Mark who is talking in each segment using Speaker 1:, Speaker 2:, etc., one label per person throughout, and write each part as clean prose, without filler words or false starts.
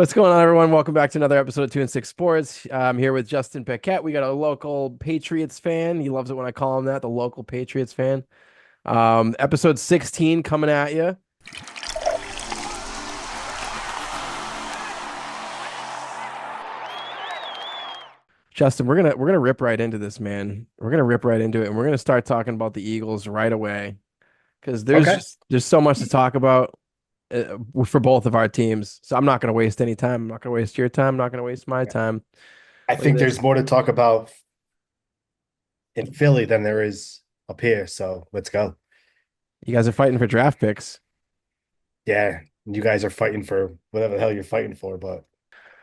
Speaker 1: What's going on, everyone? Welcome back to another episode of 2 and 6 Sports. I'm here with Justin Paquette. We got a local Patriots fan. He loves it when I call him that, the local Patriots fan. Episode 16 coming at you. Justin, we're gonna rip right into this, man. We're gonna rip right into it, and we're gonna start talking about the Eagles right away because
Speaker 2: Okay.
Speaker 1: there's so much to talk about for both of our teams. So I'm not gonna waste any time. I'm not gonna waste your time. I'm not gonna waste my time.
Speaker 2: I
Speaker 1: Look at
Speaker 2: think
Speaker 1: this.
Speaker 2: there's more to talk about in Philly than there is up here. So let's go.
Speaker 1: You guys are fighting for draft picks.
Speaker 2: Yeah. You guys are fighting for whatever the hell you're fighting for, but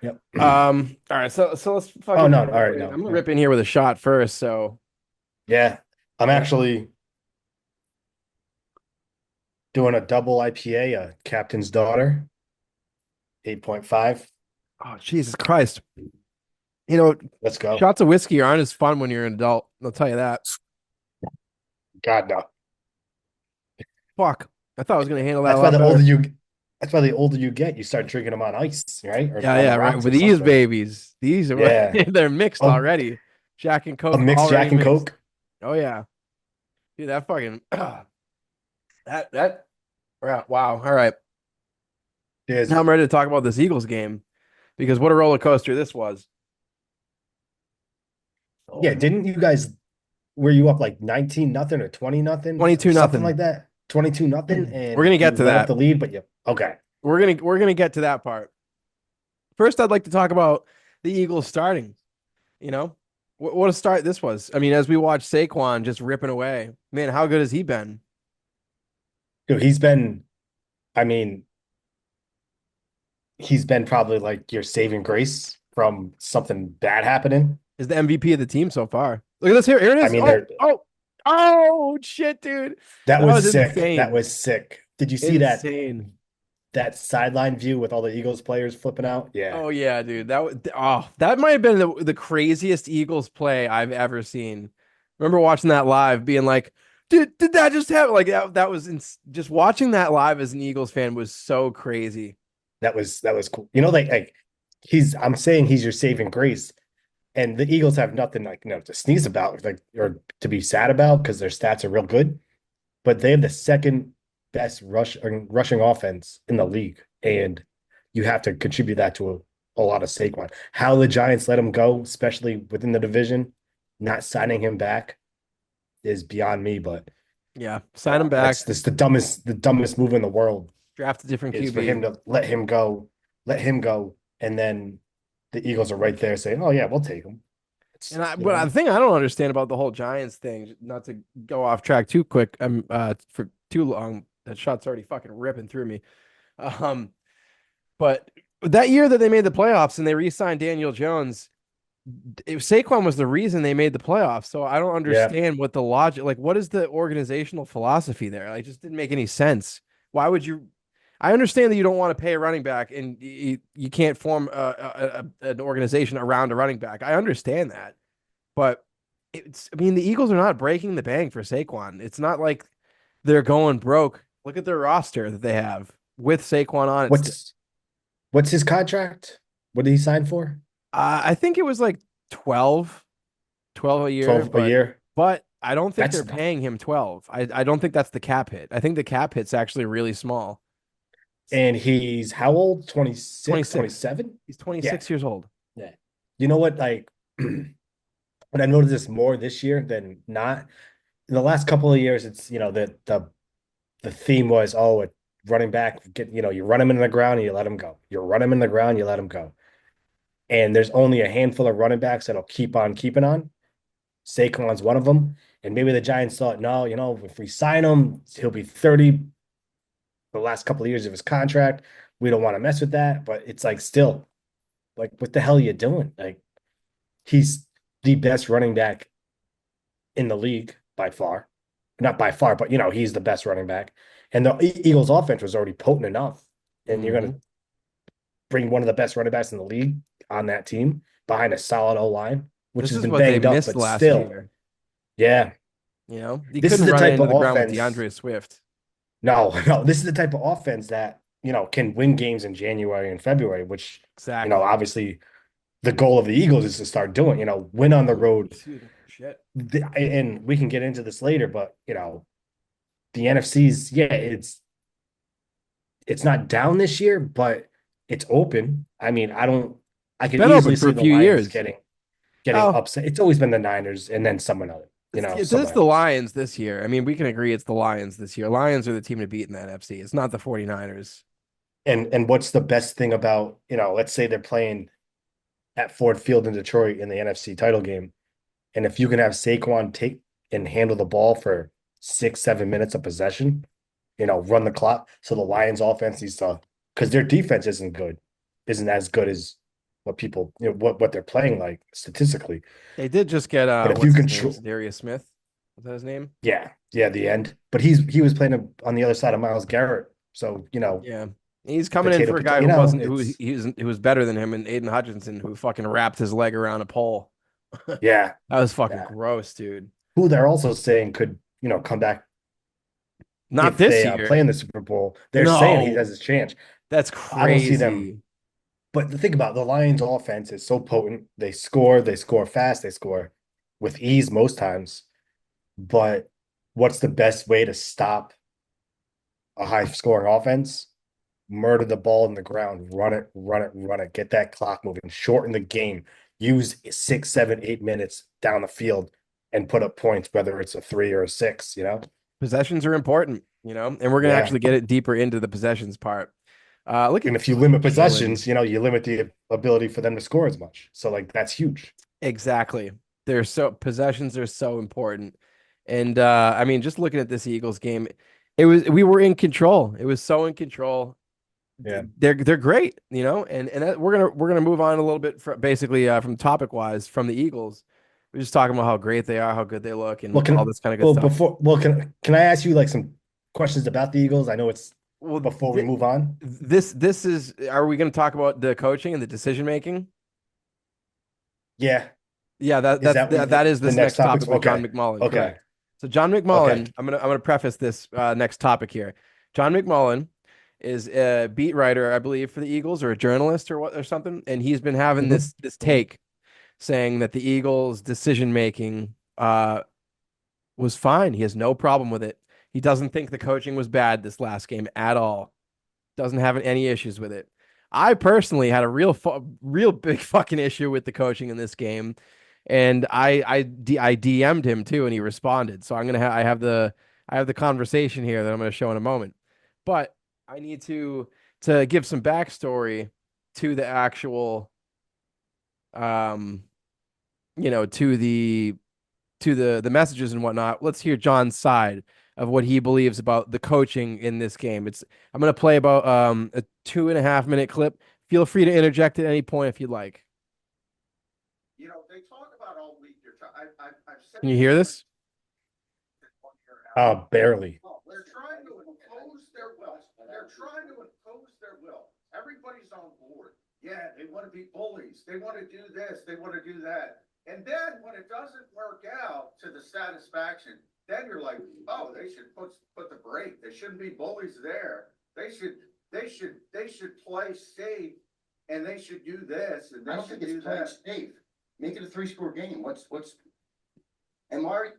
Speaker 2: yep.
Speaker 1: All right, so let's
Speaker 2: Oh
Speaker 1: fucking
Speaker 2: no,
Speaker 1: just
Speaker 2: all
Speaker 1: rip
Speaker 2: right,
Speaker 1: right in.
Speaker 2: no.
Speaker 1: I'm gonna
Speaker 2: Yeah.
Speaker 1: rip in here with a shot first. So
Speaker 2: Yeah. I'm
Speaker 1: yeah.
Speaker 2: actually doing a double IPA, a captain's daughter, 8.5.
Speaker 1: Oh, Jesus Christ. You know,
Speaker 2: Let's go.
Speaker 1: shots of whiskey aren't as fun when you're an adult. I'll tell you that.
Speaker 2: God no.
Speaker 1: Fuck. I thought I was gonna handle that a
Speaker 2: That's why
Speaker 1: lot
Speaker 2: the
Speaker 1: better.
Speaker 2: older you that's why the older you get, you start drinking them on ice, right? Or
Speaker 1: Yeah,
Speaker 2: on the
Speaker 1: yeah, right.
Speaker 2: rocks
Speaker 1: With
Speaker 2: or
Speaker 1: these
Speaker 2: something.
Speaker 1: babies, these are
Speaker 2: Yeah.
Speaker 1: they're mixed
Speaker 2: A,
Speaker 1: already. Jack and
Speaker 2: a
Speaker 1: Coke
Speaker 2: mixed
Speaker 1: already
Speaker 2: Jack and
Speaker 1: mixed.
Speaker 2: Coke.
Speaker 1: Oh yeah. Dude, that fucking that wow. All right. Now
Speaker 2: There's
Speaker 1: I'm ready to talk about this Eagles game because what a roller coaster this was.
Speaker 2: yeah,
Speaker 1: Oh,
Speaker 2: didn't you guys were you up like 19 nothing or 20 nothing or
Speaker 1: 22
Speaker 2: something
Speaker 1: nothing.
Speaker 2: like that? 22 nothing
Speaker 1: We're
Speaker 2: and
Speaker 1: gonna
Speaker 2: you
Speaker 1: get to
Speaker 2: let up
Speaker 1: that.
Speaker 2: the lead, but you okay.
Speaker 1: We're gonna get to that part. First, I'd like to talk about the Eagles starting. You know, what a start this was. I mean, as we watch Saquon just ripping away, man, how good has he been?
Speaker 2: Dude, he's been I mean, he's been probably like your saving grace from something bad happening.
Speaker 1: Is the MVP of the team so far? Look at this here. Here it
Speaker 2: I
Speaker 1: is.
Speaker 2: mean,
Speaker 1: Oh,
Speaker 2: there
Speaker 1: oh, oh, shit, dude.
Speaker 2: that
Speaker 1: That
Speaker 2: was
Speaker 1: was
Speaker 2: sick. That
Speaker 1: insane.
Speaker 2: was sick. Did you see
Speaker 1: Insane.
Speaker 2: that sideline view with all the Eagles players flipping out? Yeah.
Speaker 1: Oh yeah, dude. That might have been the craziest Eagles play I've ever seen. Remember watching that live, being like, did that just happen? Like that was just watching that live as an Eagles fan was so crazy.
Speaker 2: That was cool. You know, like he's I'm saying he's your saving grace. And the Eagles have nothing like to sneeze about, like or to be sad about because their stats are real good. But they have the second best rushing offense in the league, and you have to contribute that to a lot of Saquon. How the Giants let him go, especially within the division, not signing him back is beyond me. But
Speaker 1: Yeah, sign him
Speaker 2: that's
Speaker 1: back,
Speaker 2: this the dumbest move in the world
Speaker 1: draft a different
Speaker 2: is for him
Speaker 1: QB.
Speaker 2: to let him go, and then the Eagles are right there saying, "Oh yeah, we'll take him." It's
Speaker 1: And the thing I don't understand about the whole Giants thing, not to go off track too quick, for too long. That shot's already fucking ripping through me. Um, but that year that they made the playoffs and they re-signed Daniel Jones, Saquon was the reason they made the playoffs. So I don't
Speaker 2: yeah.
Speaker 1: understand what the logic, like, what is the organizational philosophy there? Like, it just didn't make any sense. Why would you? I understand that you don't want to pay a running back and you can't form an organization around a running back. I understand that. But I mean, the Eagles are not breaking the bank for Saquon. It's not like they're going broke. Look at their roster that they have with Saquon on it still.
Speaker 2: What's what's his contract? What did he sign for?
Speaker 1: I think it was like 12, 12 a year,
Speaker 2: 12 a year.
Speaker 1: but I don't think they're
Speaker 2: That's
Speaker 1: paying him 12. I don't think that's the cap hit. I think the cap hit's actually really small.
Speaker 2: and he's how old? 26,
Speaker 1: 26.
Speaker 2: 27?
Speaker 1: He's
Speaker 2: Yeah.
Speaker 1: 26 years old.
Speaker 2: Yeah. You know what? Like, and I noticed this more this year than not. In the last couple of years, it's the theme was, oh, a running back get you run him in the ground and you let him go. You run him in the ground, you let him go. And there's only a handful of running backs that'll keep on keeping on. Saquon's one of them. And maybe the Giants thought, no, if we sign him, he'll be 30 the last couple of years of his contract. We don't want to mess with that. But it's like still, like, what the hell are you doing? Like, he's the best running back in the league by far. Not by far, but he's the best running back. And the Eagles offense was already potent enough. And you're
Speaker 1: Hmm.
Speaker 2: gonna bring one of the best running backs in the league on that team behind a solid O line, which
Speaker 1: This
Speaker 2: has
Speaker 1: is
Speaker 2: been
Speaker 1: what they
Speaker 2: banged up,
Speaker 1: missed
Speaker 2: but
Speaker 1: last
Speaker 2: still,
Speaker 1: year.
Speaker 2: yeah.
Speaker 1: You
Speaker 2: This is
Speaker 1: couldn't
Speaker 2: the
Speaker 1: run it
Speaker 2: type
Speaker 1: into
Speaker 2: of
Speaker 1: the ground with
Speaker 2: offense.
Speaker 1: DeAndre Swift.
Speaker 2: No, no, this is the type of offense that can win games in January and February, which,
Speaker 1: Exactly.
Speaker 2: obviously the goal of the Eagles is to start doing, win on the
Speaker 1: Ooh,
Speaker 2: road.
Speaker 1: excuse me. Shit.
Speaker 2: And we can get into this later, but the NFC's, yeah, it's not down this year, but it's open. I mean, I
Speaker 1: It's
Speaker 2: could
Speaker 1: been
Speaker 2: easily
Speaker 1: open for
Speaker 2: see
Speaker 1: a
Speaker 2: the
Speaker 1: few
Speaker 2: Lions
Speaker 1: years.
Speaker 2: getting
Speaker 1: Oh,
Speaker 2: upset. It's always been the Niners and then someone other,
Speaker 1: it's
Speaker 2: someone
Speaker 1: the
Speaker 2: else.
Speaker 1: Lions this year. I mean, we can agree it's the Lions this year. Lions are the team to beat in that NFC. It's not the 49ers.
Speaker 2: And what's the best thing about, let's say they're playing at Ford Field in Detroit in the NFC title game, and if you can have Saquon take and handle the ball for 6, 7 minutes of possession, run the clock. So the Lions offense needs to, because their defense isn't as good as what people, what they're playing like statistically.
Speaker 1: They did just get
Speaker 2: But if you
Speaker 1: what's his name?
Speaker 2: control,
Speaker 1: Darius Smith. Was that his name?
Speaker 2: yeah, the end. But he was playing on the other side of Myles Garrett. So,
Speaker 1: Yeah. He's coming in
Speaker 2: potato,
Speaker 1: for a guy
Speaker 2: potato,
Speaker 1: who wasn't
Speaker 2: it's
Speaker 1: who was better than him, and Aiden Hutchinson, who fucking wrapped his leg around a pole.
Speaker 2: yeah,
Speaker 1: That was fucking
Speaker 2: yeah.
Speaker 1: gross, dude.
Speaker 2: Who they're also saying could, come back
Speaker 1: Not
Speaker 2: if
Speaker 1: this
Speaker 2: they
Speaker 1: year.
Speaker 2: play in the Super Bowl. They're saying he
Speaker 1: No,
Speaker 2: has a chance.
Speaker 1: that's
Speaker 2: I don't see them.
Speaker 1: crazy.
Speaker 2: But the thing about the Lions offense is so potent. They score fast, they score with ease most times. But what's the best way to stop a high scoring offense? Murder the ball in the ground, run it, run it, run it, get that clock moving, shorten the game, use 6, 7, 8 minutes down the field and put up points, whether it's a 3 or a 6.
Speaker 1: Possessions are important, and we're gonna
Speaker 2: Yeah.
Speaker 1: actually get it deeper into the possessions part. Look
Speaker 2: And
Speaker 1: at
Speaker 2: if you
Speaker 1: fucking
Speaker 2: limit
Speaker 1: Jalen.
Speaker 2: possessions, you limit the ability for them to score as much. So like that's huge.
Speaker 1: Exactly. Possessions are so important. And I mean, just looking at this Eagles game, we were in control. It was so in control.
Speaker 2: Yeah.
Speaker 1: They're great, and we're gonna move on a little bit basically from topic wise from the Eagles. We're just talking about how great they are, how good they look,
Speaker 2: Well,
Speaker 1: and all this kind of good stuff.
Speaker 2: can I ask you like some questions about the Eagles? I know it's
Speaker 1: Well,
Speaker 2: before we move on.
Speaker 1: this is. Are we going to talk about the coaching and the decision making?
Speaker 2: Yeah.
Speaker 1: Yeah,
Speaker 2: Is that
Speaker 1: that is
Speaker 2: the
Speaker 1: this
Speaker 2: next
Speaker 1: next
Speaker 2: topics?
Speaker 1: topic with John
Speaker 2: Okay.
Speaker 1: McMullen,
Speaker 2: Okay.
Speaker 1: correct? So John
Speaker 2: Okay.
Speaker 1: McMullen, I'm gonna preface this next topic here. John McMullen is a beat writer, I believe, for the Eagles or a journalist or something, and he's been having
Speaker 2: Hmm.
Speaker 1: this
Speaker 2: Hmm.
Speaker 1: take saying that the Eagles' decision making was fine. He has no problem with it. He doesn't think the coaching was bad this last game at all. Doesn't have any issues with it. I personally had a real big fucking issue with the coaching in this game, and I DM'd him too, and he responded. So I have the conversation here that I'm gonna show in a moment, but I need to give some backstory to the actual um to the messages and whatnot. Let's hear John's side of what he believes about the coaching in this game. I'm gonna play about a 2.5 minute clip. Feel free to interject at any point if you'd like.
Speaker 3: They talk about all week. I've said
Speaker 1: Can you hear this?
Speaker 2: Barely.
Speaker 3: they're trying to impose their will. They're trying to impose their will. Everybody's on board. Yeah, they want to be bullies. They want to do this. They want to do that. And then when it doesn't work out to the satisfaction, then you're like, oh, they should put the brake. They shouldn't be bullies there. They should play safe, and they should do this and
Speaker 4: I
Speaker 3: they
Speaker 4: don't
Speaker 3: should
Speaker 4: think
Speaker 3: do
Speaker 4: it's playing
Speaker 3: that.
Speaker 4: safe. Make it a three-score game. And Larry,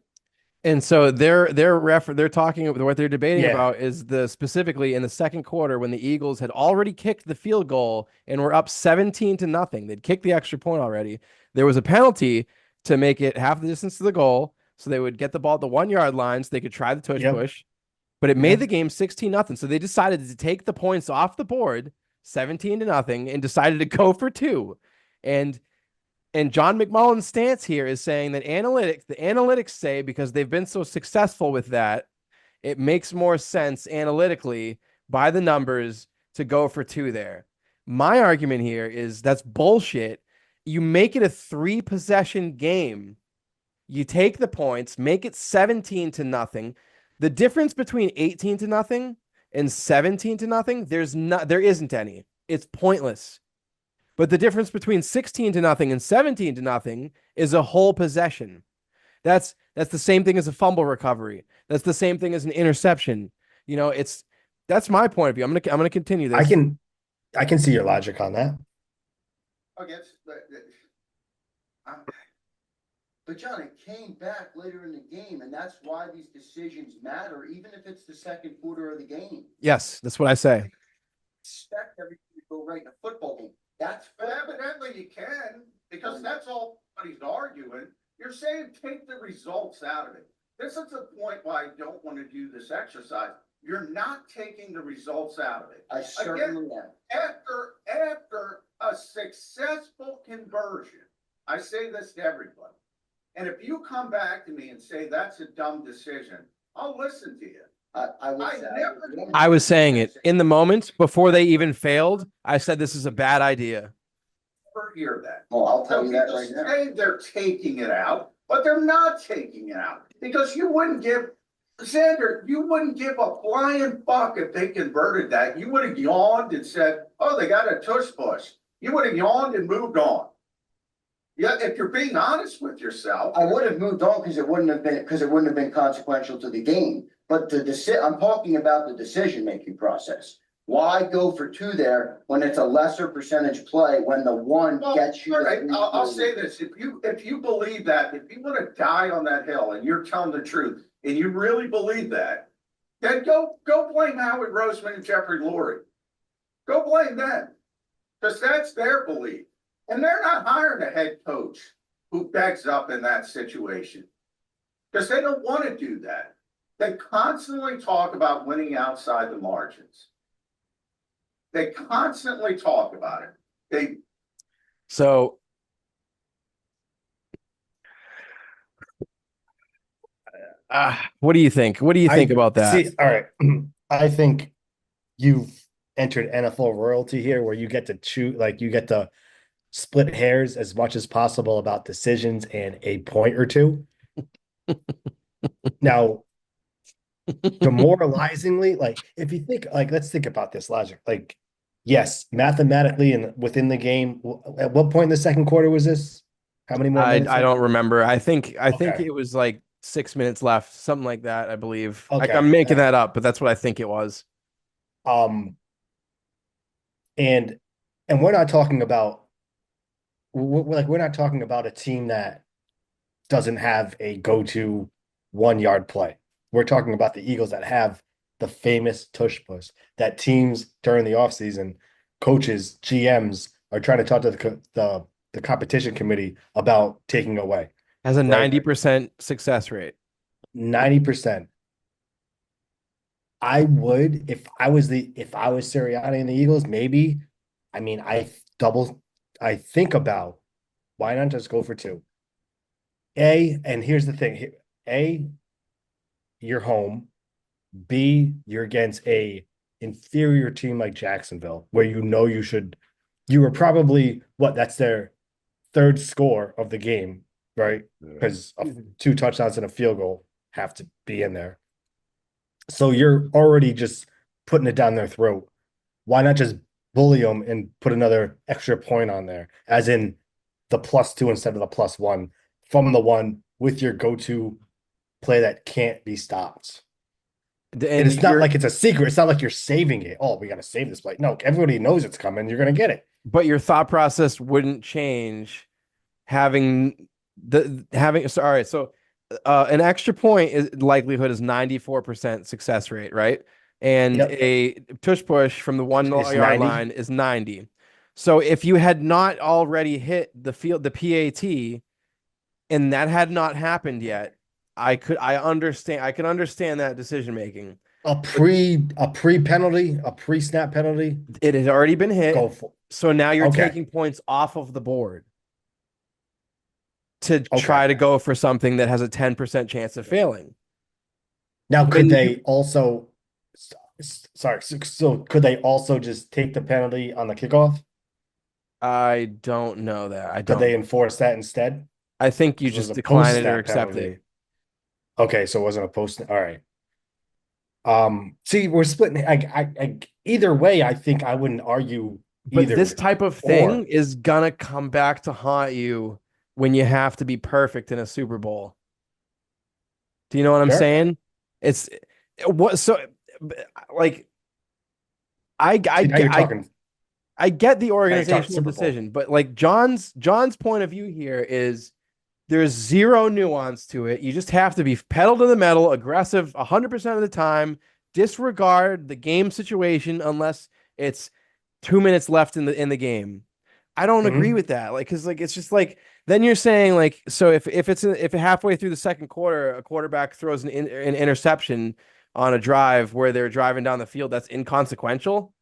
Speaker 1: And so they're talking what they're debating
Speaker 2: Yeah.
Speaker 1: about is the specifically in the second quarter when the Eagles had already kicked the field goal and were up 17-0. They'd kicked the extra point already. There was a penalty to make it half the distance to the goal, so they would get the ball at the 1 yard line so they could try the tush
Speaker 2: Yep.
Speaker 1: push. But it made
Speaker 2: Yep.
Speaker 1: the game 16-0. So they decided to take the points off the board, 17-0, and decided to go for two. And John McMullen's stance here is saying that the analytics say because they've been so successful with that, it makes more sense analytically by the numbers to go for two there. My argument here is that's bullshit. You make it a 3 possession game. You take the points, make it 17-0. The difference between 18-0 and 17-0, there isn't any. It's pointless. But the difference between 16-0 and 17-0 is a whole possession. That's the same thing as a fumble recovery. That's the same thing as an interception. It's That's my point of view. I'm gonna continue this.
Speaker 2: I can see your logic on that.
Speaker 4: Okay, but John, it came back later in the game, and that's why these decisions matter, even if it's the second quarter of the game.
Speaker 1: Yes, that's what I say.
Speaker 4: Expect everything to go right in a football game. That's
Speaker 3: But evidently you can, because that's all he's arguing. You're saying take the results out of it. This is the point why I don't want to do this exercise. You're not taking the results out of it.
Speaker 4: I certainly am.
Speaker 3: After a successful conversion, I say this to everybody. And if you come back to me and say that's a dumb decision, I'll listen to you.
Speaker 1: I was saying it in the moment before they even failed. I said this is a bad idea.
Speaker 3: Never hear that.
Speaker 4: Well, I'll tell you that
Speaker 3: People
Speaker 4: right now.
Speaker 3: say they're taking it out, but they're not taking it out because you wouldn't give Xander. You wouldn't give a flying fuck if they converted that. You would have yawned and said, "Oh, they got a tush push." You would have yawned and moved on. Yeah, if you're being honest with yourself,
Speaker 4: I would have moved on because it wouldn't have been consequential to the game. But I'm talking about the decision-making process. Why go for 2 there when it's a lesser percentage play when the one gets you?
Speaker 3: All right, I'll say this: if you believe that, if you want to die on that hill and you're telling the truth and you really believe that, then go blame Howard Roseman and Jeffrey Lurie. Go blame them because that's their belief. And they're not hiring a head coach who backs up in that situation because they don't want to do that. They constantly talk about winning outside the margins. They constantly talk about it.
Speaker 1: So what do you think? What do you think about that?
Speaker 2: See, all right. I think you've entered NFL royalty here where you get to choose, like you get to split hairs as much as possible about decisions and a point or two. Now, demoralizingly, like if you think, like let's think about this logic. Like, yes, mathematically and within the game, at what point in the second quarter was this? How many more minutes?
Speaker 1: I don't remember. I think
Speaker 2: Okay.
Speaker 1: it was like 6 minutes left, something like that, I believe.
Speaker 2: Okay.
Speaker 1: I'm making that up, but that's what I think it was.
Speaker 2: And we're not talking about we're not talking about a team that doesn't have a go-to 1 yard play. We're talking about the Eagles that have the famous tush push that teams during the offseason, coaches, GMs are trying to talk to the competition committee about taking away.
Speaker 1: Has a 90% success rate.
Speaker 2: 90%. I would, if I was Sirianni and the Eagles, maybe. I mean, I think about why not just go for 2? And here's the thing: A, you're home. B, you're against a inferior team like Jacksonville, where you were probably that's their 3rd score of the game, right? Because 2 touchdowns and a field goal have to be in there. So you're already just putting it down their throat. Why not just bully them and put another extra point on there, as in the +2 instead of the +1 from the 1 with your go-to play that can't be stopped. And it's not like it's a secret. It's not like you're saving it. Oh, we got to save this play. No, everybody knows it's coming. You're going to get it.
Speaker 1: But your thought process wouldn't change having so all right, so an extra point likelihood is 94% success rate, right? And a tush push from the 1 yard line is 90. So if you had not already hit the PAT, and that had not happened yet, I could understand that decision making.
Speaker 2: A pre-penalty, a pre-snap penalty.
Speaker 1: It had already been hit. So now you're
Speaker 2: Okay.
Speaker 1: taking points off of the board to try to go for something that has a 10% chance of failing.
Speaker 2: Now, could they also, sorry, so could they also just take the penalty on the kickoff?
Speaker 1: I don't know that.
Speaker 2: Could they enforce that instead?
Speaker 1: I think you just decline it or accept it.
Speaker 2: Okay, so it wasn't a post. All right. See, we're splitting. Either way, I think I wouldn't argue.
Speaker 1: But this type of thing is gonna come back to haunt you when you have to be perfect in a Super Bowl. Do you know what I'm saying? It's what so like I
Speaker 2: See, now you're
Speaker 1: I
Speaker 2: talking.
Speaker 1: I get the
Speaker 2: Now you're talking
Speaker 1: organizational
Speaker 2: Super Bowl.
Speaker 1: decision, but like John's point of view here is there's zero nuance to it. You just have to be pedal to the metal, aggressive 100% of the time, disregard the game situation unless it's 2 minutes left in the game. I don't agree
Speaker 2: Mhm.
Speaker 1: with that. Like, cause like it's just like then you're saying like so if halfway through the second quarter a quarterback throws an interception on a drive where they're driving down the field, that's inconsequential.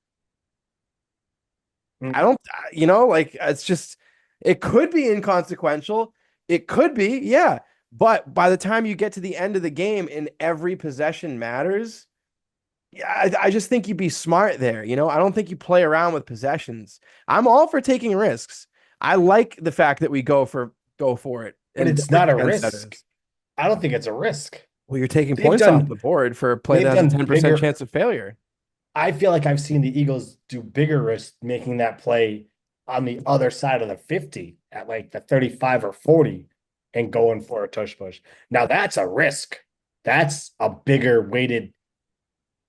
Speaker 1: I
Speaker 2: Mm.
Speaker 1: don't, like it's just, it could be inconsequential. It could be, yeah. But by the time you get to the end of the game and every possession matters, yeah, I just think you'd be smart there. I don't think you play around with possessions. I'm all for taking risks. I like the fact that we go for it
Speaker 2: But
Speaker 1: and
Speaker 2: it's not a risk.
Speaker 1: trendsetters.
Speaker 2: I don't think it's a risk.
Speaker 1: Well, you're taking
Speaker 2: They've
Speaker 1: points off
Speaker 2: done
Speaker 1: the board for a play that
Speaker 2: they've
Speaker 1: has a
Speaker 2: done
Speaker 1: 10%
Speaker 2: bigger.
Speaker 1: chance of failure.
Speaker 2: I feel like I've seen the Eagles do bigger risks making that play on the other side of the 50 at like the 35 or 40 and going for a tush push. Now that's a risk. That's a bigger weighted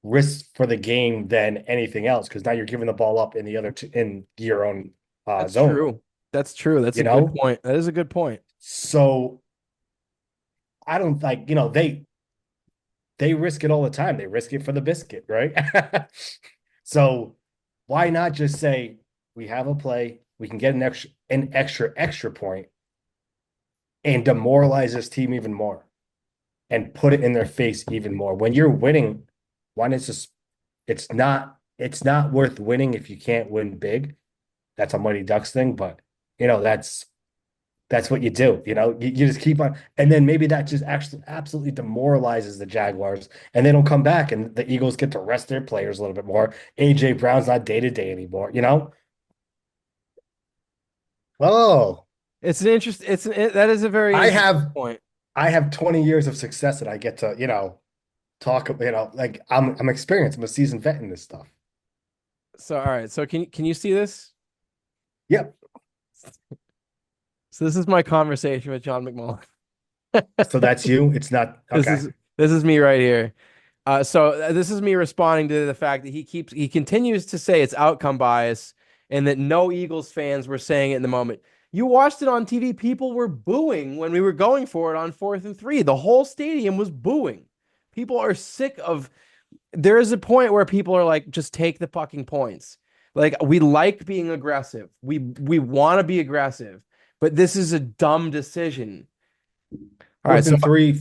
Speaker 2: risk for the game than anything else because now you're giving the ball up in the other in your own
Speaker 1: That's
Speaker 2: zone,
Speaker 1: true. That's true. That's
Speaker 2: you
Speaker 1: a good
Speaker 2: know?
Speaker 1: point. That is a good point.
Speaker 2: So I don't like, they risk it all the time. They risk it for the biscuit, right? So why not just say we have a play, we can get an extra point and demoralize this team even more and put it in their face even more. When you're winning, why not just it's not worth winning if you can't win big. That's a Mighty Ducks thing, but that's what you do. You just keep on, and then maybe that just actually absolutely demoralizes the Jaguars, and they don't come back, and the Eagles get to rest their players a little bit more. AJ Brown's not day to day anymore. Oh,
Speaker 1: It's an interest. That is a very
Speaker 2: I
Speaker 1: interesting
Speaker 2: have
Speaker 1: point.
Speaker 2: I have 20 years of success that I get to talk. Like I'm experienced. I'm a seasoned vet in this stuff.
Speaker 1: So, all right. So, can you see this?
Speaker 2: Yep.
Speaker 1: So, this is my conversation with John McMullen.
Speaker 2: So that's you. It's not
Speaker 1: This
Speaker 2: okay.
Speaker 1: is this is me right here. This is me responding to the fact that he continues to say it's outcome bias and that no Eagles fans were saying it in the moment. You watched it on TV. People were booing when we were going for it on 4th and 3. The whole stadium was booing. People are sick of. There is a point where people are like, just take the fucking points. Like we like being aggressive. We want to be aggressive, but this is a dumb decision. All right,
Speaker 2: Fourth
Speaker 1: so
Speaker 2: and three.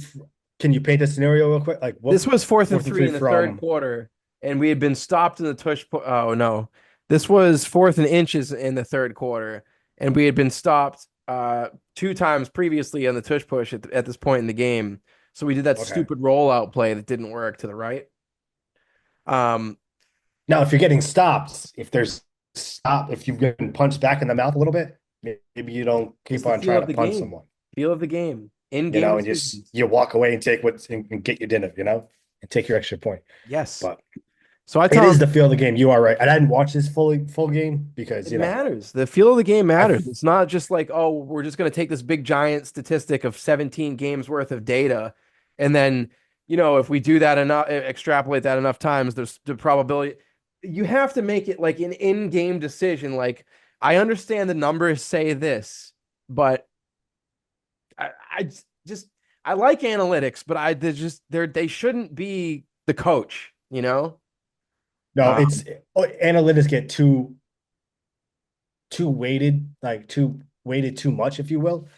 Speaker 2: Can you paint the scenario real quick? Like what
Speaker 1: this was fourth and
Speaker 2: fourth and
Speaker 1: three
Speaker 2: three
Speaker 1: in the third
Speaker 2: from?
Speaker 1: quarter, and we had been stopped in the oh no, this was 4th and inches in the third quarter, and we had been stopped 2 times previously on the tush push at this point in the game. So we did that
Speaker 2: Okay.
Speaker 1: stupid rollout play that didn't work to the right. Um,
Speaker 2: Now, if you're getting stopped, if you've been punched back in the mouth a little bit, maybe you don't
Speaker 1: it's
Speaker 2: keep
Speaker 1: the
Speaker 2: on
Speaker 1: feel
Speaker 2: trying
Speaker 1: of
Speaker 2: to
Speaker 1: the
Speaker 2: punch
Speaker 1: game,
Speaker 2: someone,
Speaker 1: feel of the game, in-game
Speaker 2: and
Speaker 1: decisions.
Speaker 2: you walk away and take and get your dinner, and take your extra point.
Speaker 1: Yes.
Speaker 2: But
Speaker 1: So I
Speaker 2: it
Speaker 1: tell
Speaker 2: is
Speaker 1: him
Speaker 2: the feel of the game. You are right. And I didn't watch this full game because
Speaker 1: it matters. The feel of the game
Speaker 2: I
Speaker 1: matters. It's not just like, oh, we're just going to take this big giant statistic of 17 games worth of data. And then, if we do that enough, extrapolate that enough times, there's the probability. You have to make it like an in-game decision. Like, I understand the numbers say this, but I just, I like analytics, but they shouldn't be the coach.
Speaker 2: no,
Speaker 1: Uh,
Speaker 2: it's analytics get too weighted, like too weighted too much, if you will,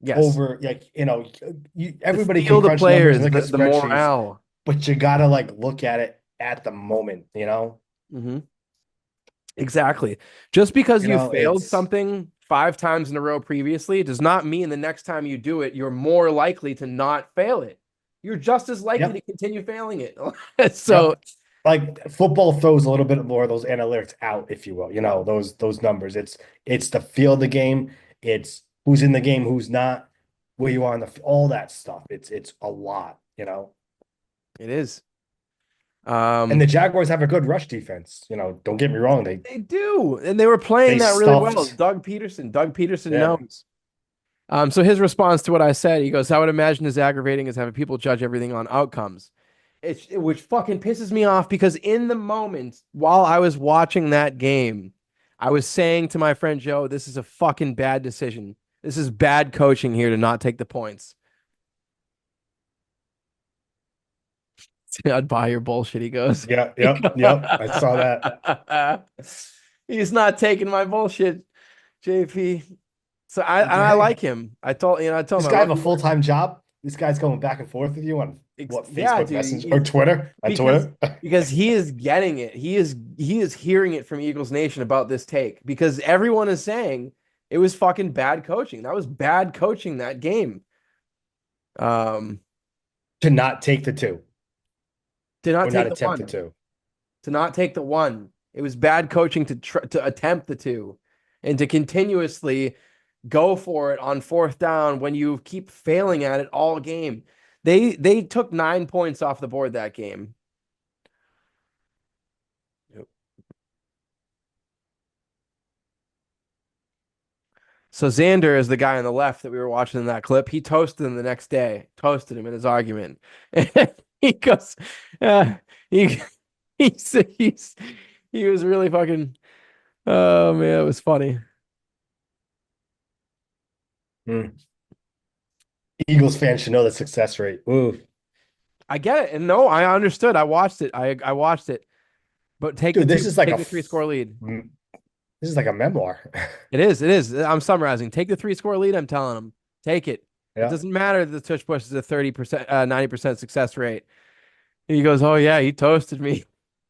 Speaker 1: yes.
Speaker 2: over like
Speaker 1: The
Speaker 2: everybody can
Speaker 1: field of
Speaker 2: crunch numbers and
Speaker 1: players,
Speaker 2: look at
Speaker 1: the
Speaker 2: spreadsheets,
Speaker 1: morale.
Speaker 2: but you gotta like look at it at the moment.
Speaker 1: Hmm. Exactly. Just because you failed
Speaker 2: It's
Speaker 1: something 5 times in a row previously does not mean the next time you do it, you're more likely to not fail it. You're just as likely to
Speaker 2: yep,
Speaker 1: continue failing it. So,
Speaker 2: yep. Like football throws a little bit more of those analytics out, if you will. Those numbers. It's the feel of the game. It's who's in the game, who's not, where you are on all that stuff. It's a lot.
Speaker 1: it is.
Speaker 2: And the
Speaker 1: Um,
Speaker 2: Jaguars have a good rush defense. Don't get me wrong. They
Speaker 1: they do, and they were playing
Speaker 2: they
Speaker 1: that really well.
Speaker 2: stuffed.
Speaker 1: Doug Peterson
Speaker 2: Yeah.
Speaker 1: knows. So his response to what I said, he goes, "I would imagine as aggravating as having people judge everything on outcomes. which fucking pisses me off because in the moment while I was watching that game, I was saying to my friend Joe, this is a fucking bad decision. This is bad coaching here to not take the points. I'd buy your bullshit, he goes.
Speaker 2: Yeah, yep. I saw that.
Speaker 1: He's not taking my bullshit, JP. So I
Speaker 2: Hey,
Speaker 1: like him. I told him
Speaker 2: this
Speaker 1: I
Speaker 2: guy
Speaker 1: love
Speaker 2: have a
Speaker 1: you.
Speaker 2: full-time job. This guy's going back and forth with you on what,
Speaker 1: Yeah,
Speaker 2: Facebook
Speaker 1: dude.
Speaker 2: Messenger or Twitter? On
Speaker 1: Because
Speaker 2: Twitter?
Speaker 1: because he is getting it. He is hearing it from Eagles Nation about this take because everyone is saying it was fucking bad coaching. That was bad coaching that game. Um,
Speaker 2: To not take the two
Speaker 1: to not
Speaker 2: or not
Speaker 1: take the
Speaker 2: attempt the
Speaker 1: one.
Speaker 2: two.
Speaker 1: To not take the one. It was bad coaching to attempt the two and to continuously go for it on fourth down when you keep failing at it all game. They took 9 points off the board that game. Yep. So Xander is the guy on the left that we were watching in that clip. He toasted him the next day, toasted him in his argument. And he goes, he he's he was really fucking. Oh man, it was funny.
Speaker 2: Hmm. Eagles fans should know the success rate. Ooh,
Speaker 1: I get it, and no, I understood. I watched it. I watched it, but
Speaker 2: dude,
Speaker 1: take the three score lead.
Speaker 2: this is like a memoir.
Speaker 1: It is. It is. I'm summarizing. Take the 3 score lead. I'm telling him, take it. It
Speaker 2: Yeah.
Speaker 1: doesn't matter that the tush push is a 30%, 90% success rate. He goes, oh yeah, he toasted me.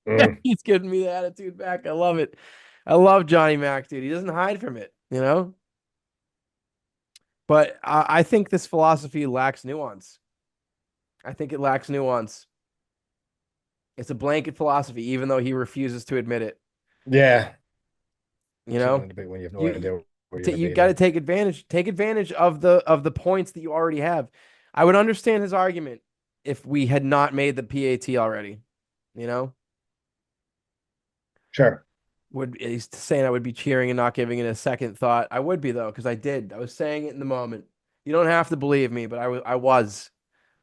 Speaker 2: Mm.
Speaker 1: He's giving me the attitude back. I love it. I love Johnny Mac, dude. He doesn't hide from it, you know? But I think this philosophy lacks nuance. I think it lacks nuance. It's a blanket philosophy, even though he refuses to admit it.
Speaker 2: Yeah.
Speaker 1: You
Speaker 2: Shouldn't
Speaker 1: know,
Speaker 2: win a debate when you have no
Speaker 1: you
Speaker 2: idea where you're
Speaker 1: you got to
Speaker 2: debating.
Speaker 1: take advantage of the points that you already have. I would understand his argument if we had not made the PAT already. You know,
Speaker 2: Sure.
Speaker 1: he's saying I would be cheering and not giving it a second thought. I would be though, because I did. I was saying it in the moment. You don't have to believe me, but I was.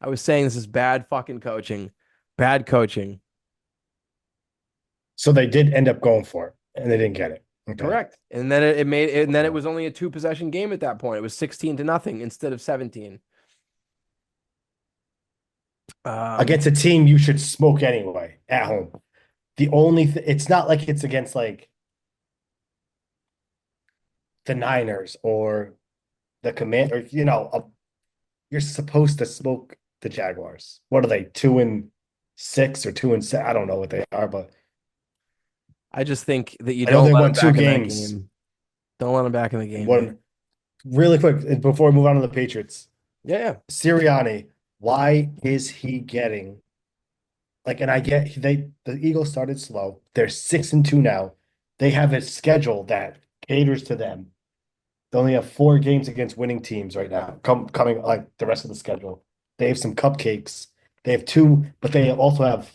Speaker 1: I was saying this is bad fucking coaching. Bad coaching.
Speaker 2: So they did end up going for it and they didn't get it. Okay.
Speaker 1: Correct. And then it made and then it
Speaker 2: Okay.
Speaker 1: was only a 2 possession game at that point. It was 16-0 instead of 17.
Speaker 2: Against a team you should smoke anyway at home. The only it's not like it's against like the Niners or the command or you're supposed to smoke the Jaguars. What are they? 2-6 or 2-7? I don't know what they are, but
Speaker 1: I just think that you
Speaker 2: I know
Speaker 1: don't
Speaker 2: they
Speaker 1: let
Speaker 2: won
Speaker 1: him
Speaker 2: two
Speaker 1: back in that
Speaker 2: games.
Speaker 1: game. Don't let him back in the game, dude.
Speaker 2: One really quick before we move on to the Patriots.
Speaker 1: Yeah.
Speaker 2: Sirianni, why is he getting like? And I get the Eagles started slow. They're 6-2 now. They have a schedule that caters to them. They only have 4 games against winning teams right now. Coming like the rest of the schedule. They have some cupcakes. They have 2, but they also have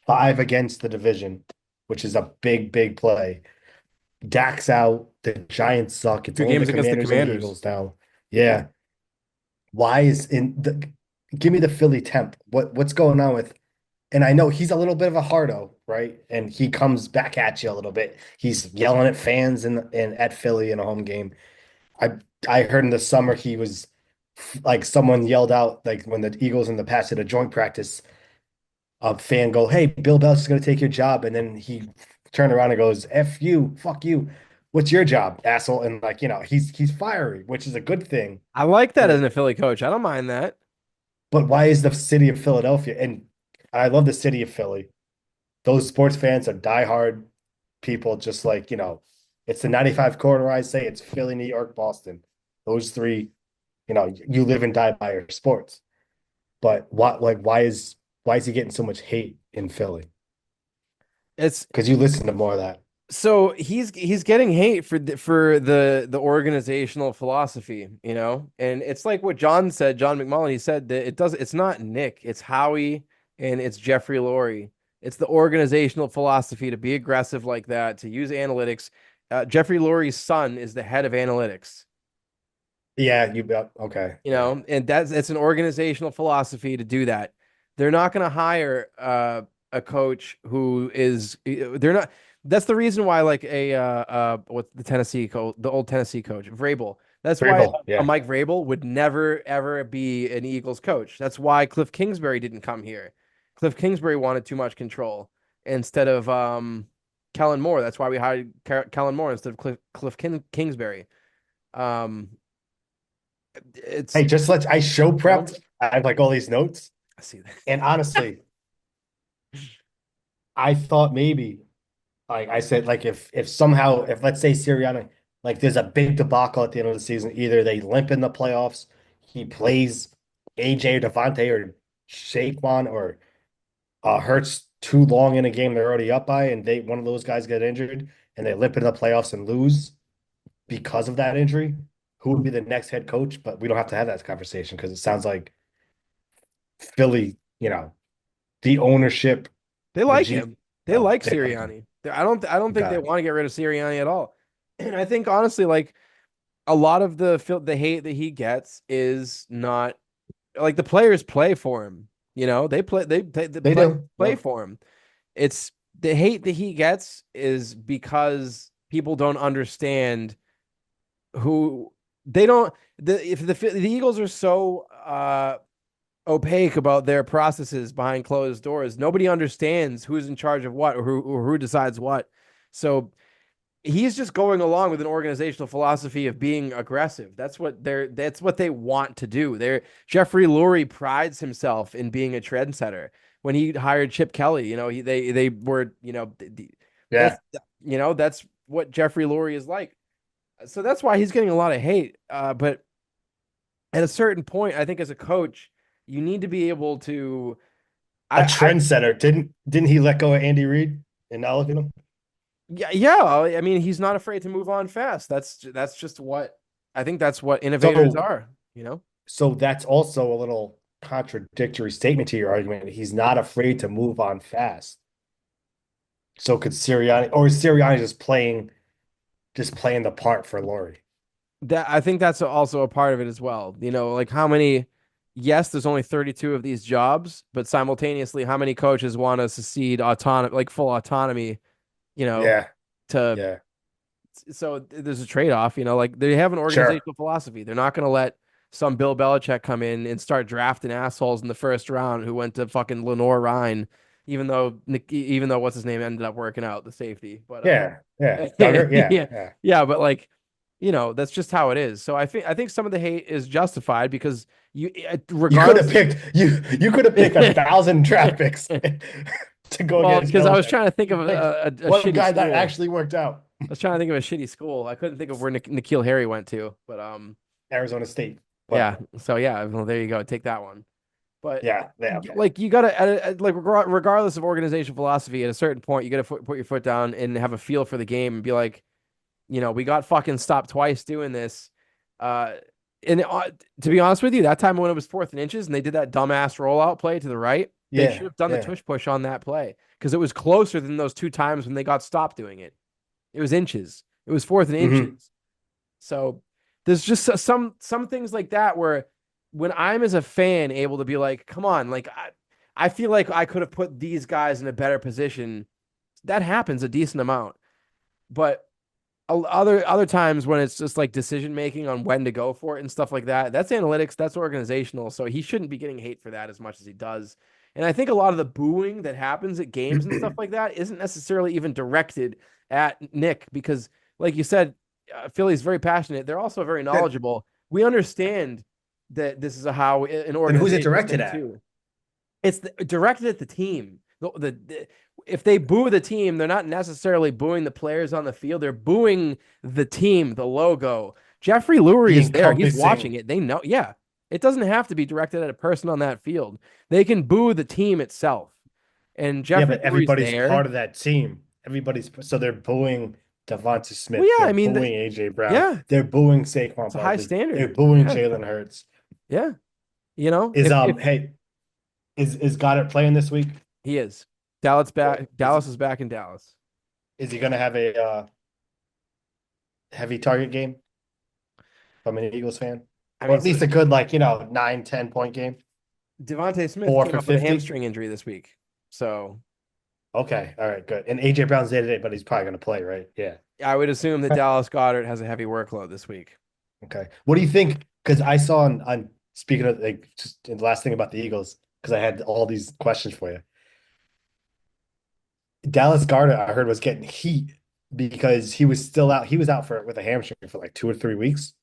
Speaker 2: 5 against the division, which is a big play. Dak's out. The Giants suck. It's
Speaker 1: Two
Speaker 2: only the
Speaker 1: games against the
Speaker 2: Commanders and
Speaker 1: Commanders.
Speaker 2: Eagles now. Yeah. Why is in the give me the Philly temp? What's going on with and I know he's a little bit of a hardo, right? And he comes back at you a little bit. He's yelling at fans in at Philly in a home game. I I heard in the summer he was like someone yelled out like when the Eagles in the past did a joint practice, a fan go, "Hey, Bill Belichick's going to take your job," and then he turned around and goes, "F you, fuck you. What's your job, asshole?" And like he's fiery, which is a good thing.
Speaker 1: I like that
Speaker 2: But
Speaker 1: as a Philly coach. I don't mind that.
Speaker 2: but why is the city of Philadelphia and I love the city of Philly. Those sports fans are diehard people, just like it's the 95 corridor. I say it's Philly, New York, Boston. Those three, you live and die by your sports. But what like why is he getting so much hate in Philly?
Speaker 1: It's
Speaker 2: Because you listen to more of that.
Speaker 1: so he's getting hate for the organizational philosophy, you know? And it's like what John said, John McMullen, he said that it's not Nick, it's Howie and it's Jeffrey Lurie. It's the organizational philosophy to be aggressive like that, to use analytics. Jeffrey Lurie's son is the head of analytics,
Speaker 2: Yeah, okay.
Speaker 1: you
Speaker 2: Yeah.
Speaker 1: know, and it's an organizational philosophy to do that. they're not going to hire a coach who is they're not. That's the reason why like what's the Tennessee coach, the old Tennessee coach, Vrabel. That's why
Speaker 2: Vrabel,
Speaker 1: a
Speaker 2: yeah.
Speaker 1: Mike Vrabel would never ever be an Eagles coach. That's why Cliff Kingsbury didn't come here. Cliff Kingsbury wanted too much control instead of Kellen Moore. That's why we hired Kellen Moore instead of Kingsbury. Um, it's
Speaker 2: Hey, just I show
Speaker 1: you know,
Speaker 2: prepped. I have like all these notes.
Speaker 1: I see that.
Speaker 2: And honestly, I thought maybe like I said, like if somehow if let's say Sirianni, like there's a big debacle at the end of the season, either they limp in the playoffs, he plays AJ or Devontae or Saquon or Hurts too long in a game they're already up by, and they one of those guys get injured and they limp in the playoffs and lose because of that injury, who would be the next head coach? But we don't have to have that conversation because it sounds like Philly, the ownership,
Speaker 1: They
Speaker 2: the
Speaker 1: like
Speaker 2: G,
Speaker 1: him. They like
Speaker 2: they like him.
Speaker 1: Sirianni. I don't think they
Speaker 2: God.
Speaker 1: want to get rid of Sirianni at all. And I think honestly, like a lot of the hate that he gets is not like the players play for him. They play the
Speaker 2: They do.
Speaker 1: play
Speaker 2: Yeah.
Speaker 1: for him. It's the hate that he gets is because people don't understand who they don't the Eagles are so opaque about their processes behind closed doors. Nobody understands who's in charge of what or who decides what. So he's just going along with an organizational philosophy of being aggressive. That's what they want to do. Jeffrey Lurie prides himself in being a trendsetter. When he hired Chip Kelly, they were,
Speaker 2: Yeah.
Speaker 1: that's what Jeffrey Lurie is like. So that's why he's getting a lot of hate. But at a certain point, I think as a coach, you need to be able to.
Speaker 2: A
Speaker 1: I
Speaker 2: trendsetter. Didn't he let go of Andy Reid? And now look at him.
Speaker 1: yeah. I mean, he's not afraid to move on fast. That's just what I think. That's what innovators
Speaker 2: So
Speaker 1: are.
Speaker 2: so that's also a little contradictory statement to your argument. He's not afraid to move on fast. So could Sirianni or is Sirianni just playing the part for Laurie?
Speaker 1: That I think that's also a part of it as well. Like how many. Yes, there's only 32 of these jobs, but simultaneously, how many coaches want to secede autonomy, like full autonomy, you know,
Speaker 2: Yeah,
Speaker 1: to
Speaker 2: yeah.
Speaker 1: so there's a trade-off, like they have an
Speaker 2: Sure.
Speaker 1: organizational philosophy. They're not going to let some Bill Belichick come in and start drafting assholes in the first round who went to fucking Lenore Ryan, even though what's his name ended up working out, the safety. But
Speaker 2: Yeah, yeah. Duggar, yeah,
Speaker 1: yeah,
Speaker 2: yeah.
Speaker 1: yeah, but like, that's just how it is. So I think some of the hate is justified because
Speaker 2: You could have
Speaker 1: regardless.
Speaker 2: picked you could have picked 1,000 draft picks to go
Speaker 1: Well,
Speaker 2: against
Speaker 1: because I was
Speaker 2: Belichick.
Speaker 1: trying to think of
Speaker 2: Like
Speaker 1: a
Speaker 2: one
Speaker 1: shitty
Speaker 2: guy that
Speaker 1: school.
Speaker 2: actually worked out.
Speaker 1: I was trying to think of a shitty school. I couldn't think of where Nikhil Harry went to, but
Speaker 2: Arizona State.
Speaker 1: yeah.
Speaker 2: But
Speaker 1: So yeah, well, there you go. Take that one. But
Speaker 2: yeah, yeah, okay.
Speaker 1: like you gotta like regardless of organization philosophy, at a certain point, you gotta put your foot down and have a feel for the game and be like, we got fucking stopped twice doing this. Uh, and to be honest with you, that time when it was 4th and inches and they did that dumbass rollout play to the right, they should
Speaker 2: Yeah,
Speaker 1: have done the
Speaker 2: yeah.
Speaker 1: tush push on that play because it was closer than those 2 times when they got stopped doing it. It was inches. It was 4th and inches.
Speaker 2: Hmm.
Speaker 1: So there's just some things like that where when I'm as a fan able to be like, come on, like I feel like I could have put these guys in a better position. That happens a decent amount. But other times when it's just like decision making on when to go for it and stuff like that, that's analytics, that's organizational. So he shouldn't be getting hate for that as much as he does. And I think a lot of the booing that happens at games and stuff like that isn't necessarily even directed at Nick because, like you said, Philly's very passionate. They're also very
Speaker 2: That,
Speaker 1: knowledgeable. We understand that this is how an
Speaker 2: then who's it
Speaker 1: organization
Speaker 2: directed
Speaker 1: think
Speaker 2: at?
Speaker 1: too. It's directed at the team. If they boo the team, they're not necessarily booing the players on the field. They're booing the team, the logo. Jeffrey Lurie
Speaker 2: The
Speaker 1: is there. He's watching
Speaker 2: encompassing.
Speaker 1: it. They know. Yeah. It doesn't have to be directed at a person on that field. They can boo the team itself. And
Speaker 2: Yeah,
Speaker 1: Jeffrey
Speaker 2: but
Speaker 1: Lurie's
Speaker 2: everybody's
Speaker 1: there.
Speaker 2: part of that team. So they're booing Devonta
Speaker 1: Well,
Speaker 2: Smith.
Speaker 1: yeah.
Speaker 2: They're
Speaker 1: I mean,
Speaker 2: booing AJ Brown.
Speaker 1: yeah,
Speaker 2: They're booing Saquon
Speaker 1: it's a high
Speaker 2: Barkley. They're
Speaker 1: standard.
Speaker 2: booing
Speaker 1: Yeah.
Speaker 2: Jalen Hurts.
Speaker 1: Yeah.
Speaker 2: Is
Speaker 1: If
Speaker 2: hey, is Goddard playing this week?
Speaker 1: he is. Dallas
Speaker 2: Good.
Speaker 1: back. Dallas is back in Dallas.
Speaker 2: Is he gonna have a heavy target game? If I'm an Eagles fan.
Speaker 1: I
Speaker 2: Or
Speaker 1: mean,
Speaker 2: at least a good 9, 10 point game.
Speaker 1: Devontae Smith
Speaker 2: 4
Speaker 1: came
Speaker 2: for
Speaker 1: up with a
Speaker 2: 50.
Speaker 1: hamstring injury this week. So
Speaker 2: Okay, all right, good. And AJ Brown's day today, but he's probably going to play, right? Yeah.
Speaker 1: I would assume that Dallas Goedert has a heavy workload this week.
Speaker 2: Okay. What do you think? Because I saw on speaking of like just the last thing about the Eagles, because I had all these questions for you. Dallas Goedert, I heard, was getting heat because he was still out. He was out for with a hamstring for like 2 or 3 weeks.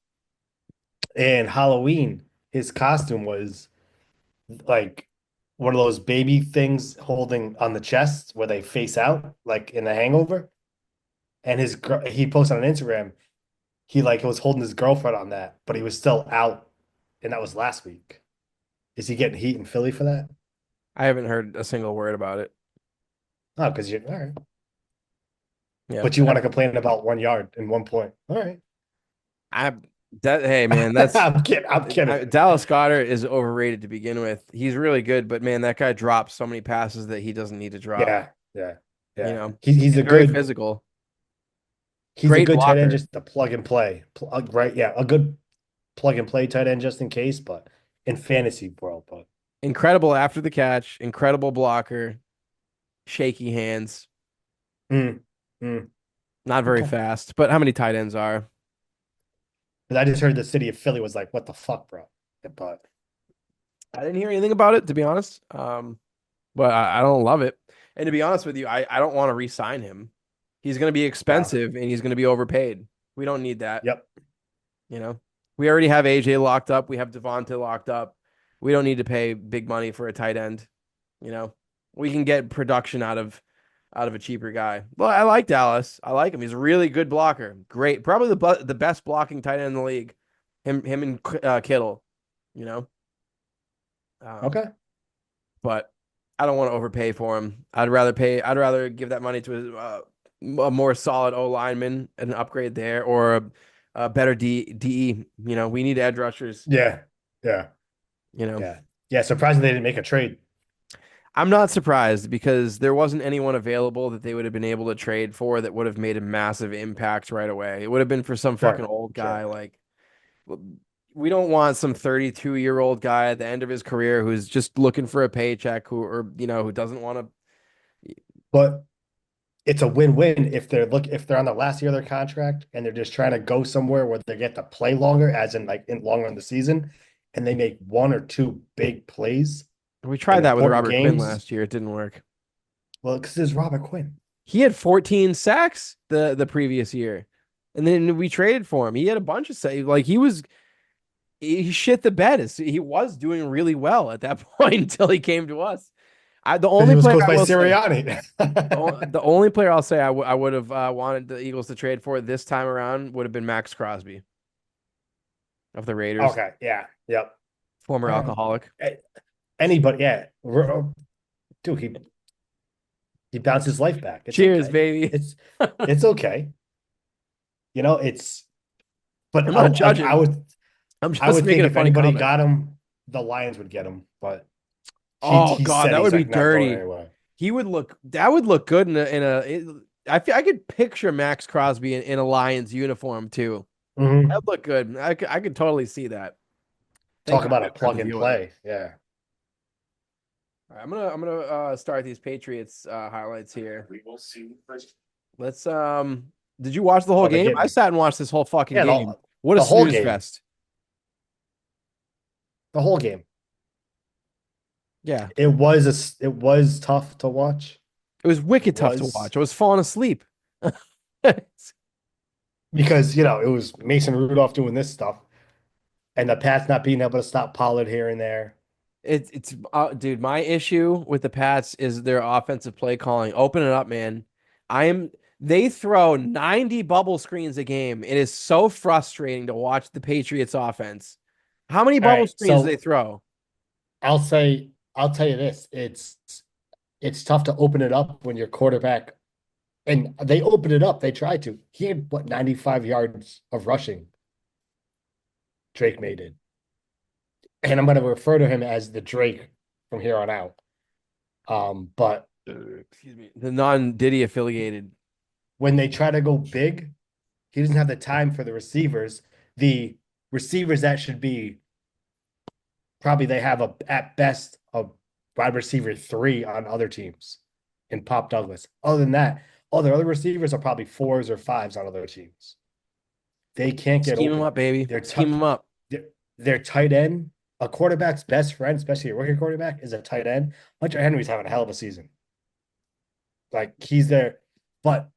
Speaker 2: And Halloween, his costume was like one of those baby things holding on the chest where they face out, like in The Hangover. And he posted on Instagram, he like was holding his girlfriend on that, but he was still out, and that was last week. Is he getting heat in Philly for that?
Speaker 1: I haven't heard a single word about it.
Speaker 2: Oh, because you're all right.
Speaker 1: Yeah,
Speaker 2: But you want to complain about 1 yard and 1 point. All right.
Speaker 1: I that hey man, that's
Speaker 2: I'm kidding. I'm kidding.
Speaker 1: Dallas Goedert is overrated to begin with. He's really good, but man, that guy drops so many passes that he doesn't need to drop.
Speaker 2: Yeah, yeah,
Speaker 1: You
Speaker 2: yeah.
Speaker 1: know,
Speaker 2: He's a
Speaker 1: very
Speaker 2: good
Speaker 1: physical,
Speaker 2: he's a
Speaker 1: great
Speaker 2: good tight end
Speaker 1: blocker,
Speaker 2: just to plug and play. Right, yeah, a good plug and play tight end just in case, but in fantasy world, but
Speaker 1: incredible after the catch, incredible blocker, shaky hands,
Speaker 2: mm, mm,
Speaker 1: not very
Speaker 2: okay.
Speaker 1: fast. But how many tight ends are?
Speaker 2: But I just heard the city of Philly was like, what the fuck, bro? But
Speaker 1: I didn't hear anything about it, to be honest. But I don't love it. And to be honest with you, I don't want to re-sign him. He's going to be
Speaker 2: no.
Speaker 1: expensive and he's going to be overpaid. We don't need that.
Speaker 2: Yep.
Speaker 1: You know, we already have AJ locked up. We have Devontae locked up. We don't need to pay big money for a tight end. You know, we can get production out of a cheaper guy. Well, I like Dallas. I like him. He's a really good blocker. Great, probably the best blocking tight end in the league. Him and Kittle. You know.
Speaker 2: Okay.
Speaker 1: But I don't want to overpay for him. I'd rather give that money to a more solid O lineman and an upgrade there, or a better DE. You know, we need edge rushers.
Speaker 2: Yeah. Yeah.
Speaker 1: You know,
Speaker 2: Yeah. Yeah. Surprising they didn't make a trade.
Speaker 1: I'm not surprised because there wasn't anyone available that they would have been able to trade for that would have made a massive impact right away. It would have been for some fucking
Speaker 2: Sure.
Speaker 1: old guy
Speaker 2: Sure.
Speaker 1: like. We don't want some 32-year-old guy at the end of his career who's just looking for a paycheck who doesn't want to.
Speaker 2: But it's a win-win if they're on the last year of their contract and they're just trying to go somewhere where they get to play longer, as in like in longer in the season, and they make 1 or 2 big plays
Speaker 1: We
Speaker 2: in
Speaker 1: tried that with
Speaker 2: important
Speaker 1: Robert Quinn
Speaker 2: games.
Speaker 1: last year. It didn't work.
Speaker 2: Well, because there's Robert Quinn.
Speaker 1: He had 14 sacks the previous year. And then we traded for him. He had a bunch of sacks. Like he shit the bed. He was doing really well at that point until he came to us. The only
Speaker 2: He was
Speaker 1: player
Speaker 2: coached
Speaker 1: I
Speaker 2: by
Speaker 1: will say,
Speaker 2: Sirianni.
Speaker 1: the only player I'll say I would have wanted the Eagles to trade for this time around would have been Max Crosby of the Raiders,
Speaker 2: Okay. Yeah. Yep.
Speaker 1: former
Speaker 2: All right.
Speaker 1: alcoholic.
Speaker 2: Anybody, yeah. Dude, he bounced his life back. It's
Speaker 1: Cheers,
Speaker 2: okay.
Speaker 1: baby.
Speaker 2: It's okay. You know, but
Speaker 1: I'm not judging.
Speaker 2: I would
Speaker 1: I'm
Speaker 2: I
Speaker 1: just
Speaker 2: would
Speaker 1: making
Speaker 2: think
Speaker 1: a
Speaker 2: if
Speaker 1: funny
Speaker 2: anybody
Speaker 1: comment.
Speaker 2: got him, the Lions would get him. But
Speaker 1: Oh
Speaker 2: he
Speaker 1: God,
Speaker 2: said
Speaker 1: that
Speaker 2: he's
Speaker 1: would be
Speaker 2: like not going
Speaker 1: dirty.
Speaker 2: anywhere.
Speaker 1: That would look good I could picture Max Crosby in a Lions uniform too.
Speaker 2: Mhm.
Speaker 1: That'd look good. I could totally see that. Thank
Speaker 2: Talk
Speaker 1: God
Speaker 2: about
Speaker 1: I
Speaker 2: a
Speaker 1: don't have
Speaker 2: plug
Speaker 1: to
Speaker 2: and
Speaker 1: deal with it.
Speaker 2: play. Yeah.
Speaker 1: All right, I'm gonna start these Patriots highlights here.
Speaker 3: We will see first.
Speaker 1: Let's did you watch the whole
Speaker 2: Oh, they're
Speaker 1: game? I
Speaker 2: getting
Speaker 1: sat and watched this whole fucking
Speaker 2: yeah,
Speaker 1: game. What a
Speaker 2: the whole
Speaker 1: snooze
Speaker 2: game.
Speaker 1: fest.
Speaker 2: The whole game.
Speaker 1: Yeah.
Speaker 2: It was tough to watch.
Speaker 1: It was wicked
Speaker 2: It
Speaker 1: tough to
Speaker 2: was
Speaker 1: watch. I was falling asleep.
Speaker 2: because it was Mason Rudolph doing this stuff and the Pats not being able to stop Pollard here and there.
Speaker 1: It's dude, my issue with the Pats is their offensive play calling. Open it up, man. They throw 90 bubble screens a game. It is so frustrating to watch the Patriots offense. How many
Speaker 2: All
Speaker 1: bubble
Speaker 2: right,
Speaker 1: screens do
Speaker 2: so
Speaker 1: they throw?
Speaker 2: I'll tell you this. It's tough to open it up when your quarterback and they opened it up. They tried to. He had 95 yards of rushing. Drake Maye did. And I'm going to refer to him as the Drake from here on out. But
Speaker 1: Excuse me. The non-Diddy affiliated.
Speaker 2: when they try to go big, he doesn't have the time for the receivers. The receivers that should be probably they have at best a wide receiver 3 on other teams in Pop Douglas. Other than that, all their other receivers are probably 4s or 5s on other teams. They can't get
Speaker 1: Scheme them
Speaker 2: open.
Speaker 1: up, baby.
Speaker 2: They're
Speaker 1: Scheme them up.
Speaker 2: their tight end, a quarterback's best friend, especially a rookie quarterback, is a tight end. Hunter Henry's having a hell of a season. Like he's there, but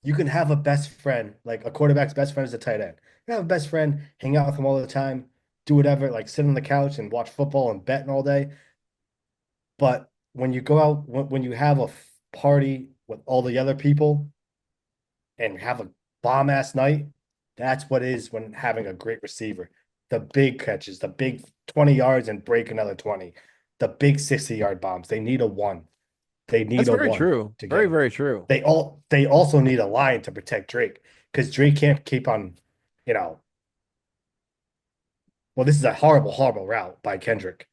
Speaker 2: you can have a best friend, like a quarterback's best friend is a tight end. You can have a best friend, hang out with him all the time, do whatever, like sit on the couch and watch football and betting all day. But when you go out, when you have a party with all the other people and have a bomb ass night, that's what is when having a great receiver. The big catches, the big 20 yards and break another 20, the big 60-yard bombs. They need a one. They need
Speaker 1: That's
Speaker 2: a
Speaker 1: very
Speaker 2: one
Speaker 1: true.
Speaker 2: to
Speaker 1: Very,
Speaker 2: get.
Speaker 1: very true.
Speaker 2: They also need a line to protect Drake because Drake can't keep on, you know. Well, this is a horrible, horrible route by Kendrick.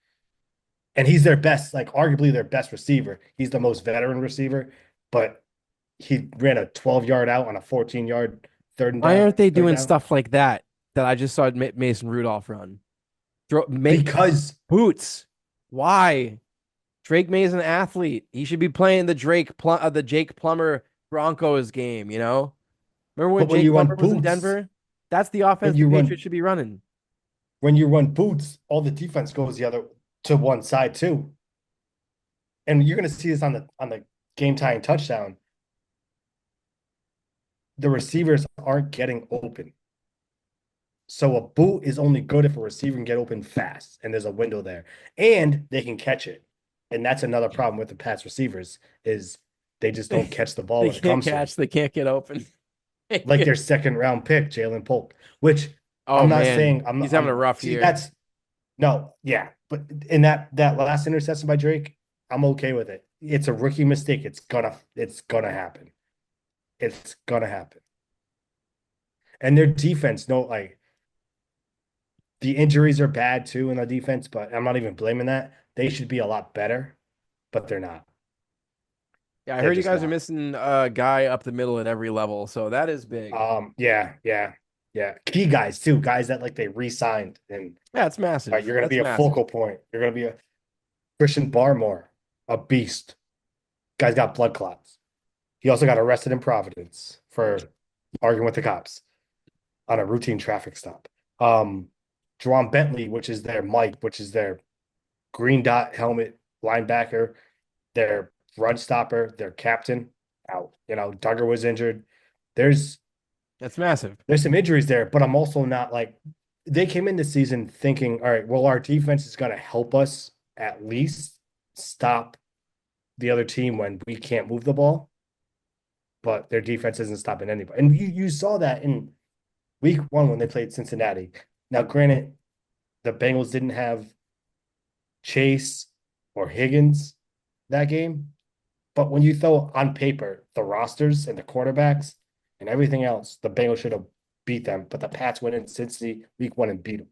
Speaker 2: And he's their best, like arguably their best receiver. He's the most veteran receiver, but he ran a 12-yard out on a 14-yard
Speaker 1: Why aren't they
Speaker 2: third
Speaker 1: doing
Speaker 2: down.
Speaker 1: stuff like that I just saw Mason Rudolph run?
Speaker 2: Because
Speaker 1: boots. Why? Drake Maye is an athlete. He should be playing the Jake Plummer Broncos game, you know? Remember when
Speaker 2: but when
Speaker 1: Jake
Speaker 2: you run
Speaker 1: Plummer was in
Speaker 2: boots,
Speaker 1: Denver? That's the offense the Patriots should be running.
Speaker 2: when you run boots, all the defense goes the other to one side too. And you're gonna see this on the game tying touchdown. The receivers aren't getting open. So a boot is only good if a receiver can get open fast and there's a window there and they can catch it. And that's another problem with the pass receivers is they just don't catch the ball
Speaker 1: They
Speaker 2: when it
Speaker 1: can't
Speaker 2: comes to
Speaker 1: catch.
Speaker 2: them.
Speaker 1: They can't get open.
Speaker 2: Like their second round pick, Jalen Polk, which
Speaker 1: Oh
Speaker 2: I'm not
Speaker 1: man,
Speaker 2: saying
Speaker 1: he's having a rough
Speaker 2: see
Speaker 1: year.
Speaker 2: that's no, yeah, but in that last interception by Drake, I'm okay with it. It's a rookie mistake. It's gonna happen. It's gonna happen. And their defense, no, like the injuries are bad too in the defense, but I'm not even blaming that. They should be a lot better, but they're not.
Speaker 1: Yeah, I
Speaker 2: They're
Speaker 1: heard you
Speaker 2: just
Speaker 1: guys are
Speaker 2: not.
Speaker 1: missing a guy up the middle at every level, so that is big.
Speaker 2: Yeah, yeah, yeah. Key guys too, guys that like they re-signed and
Speaker 1: Yeah, it's massive.
Speaker 2: you're gonna
Speaker 1: That's
Speaker 2: be a
Speaker 1: massive.
Speaker 2: focal point. You're gonna be a Christian Barmore, a beast. Guy's got blood clots. He also got arrested in Providence for arguing with the cops on a routine traffic stop. Jerron Bentley, which is their Mike, which is their green dot helmet linebacker, their run stopper, their captain out. You know, Duggar was injured. There's
Speaker 1: That's massive.
Speaker 2: some injuries there, but I'm also not like they came in this season thinking, all right, well, our defense is going to help us at least stop the other team when we can't move the ball. But their defense isn't stopping anybody. And you saw that in week 1 when they played Cincinnati. Now, granted, the Bengals didn't have Chase or Higgins that game. But when you throw on paper the rosters and the quarterbacks and everything else, the Bengals should have beat them. But the Pats went in Cincy week 1 and beat them.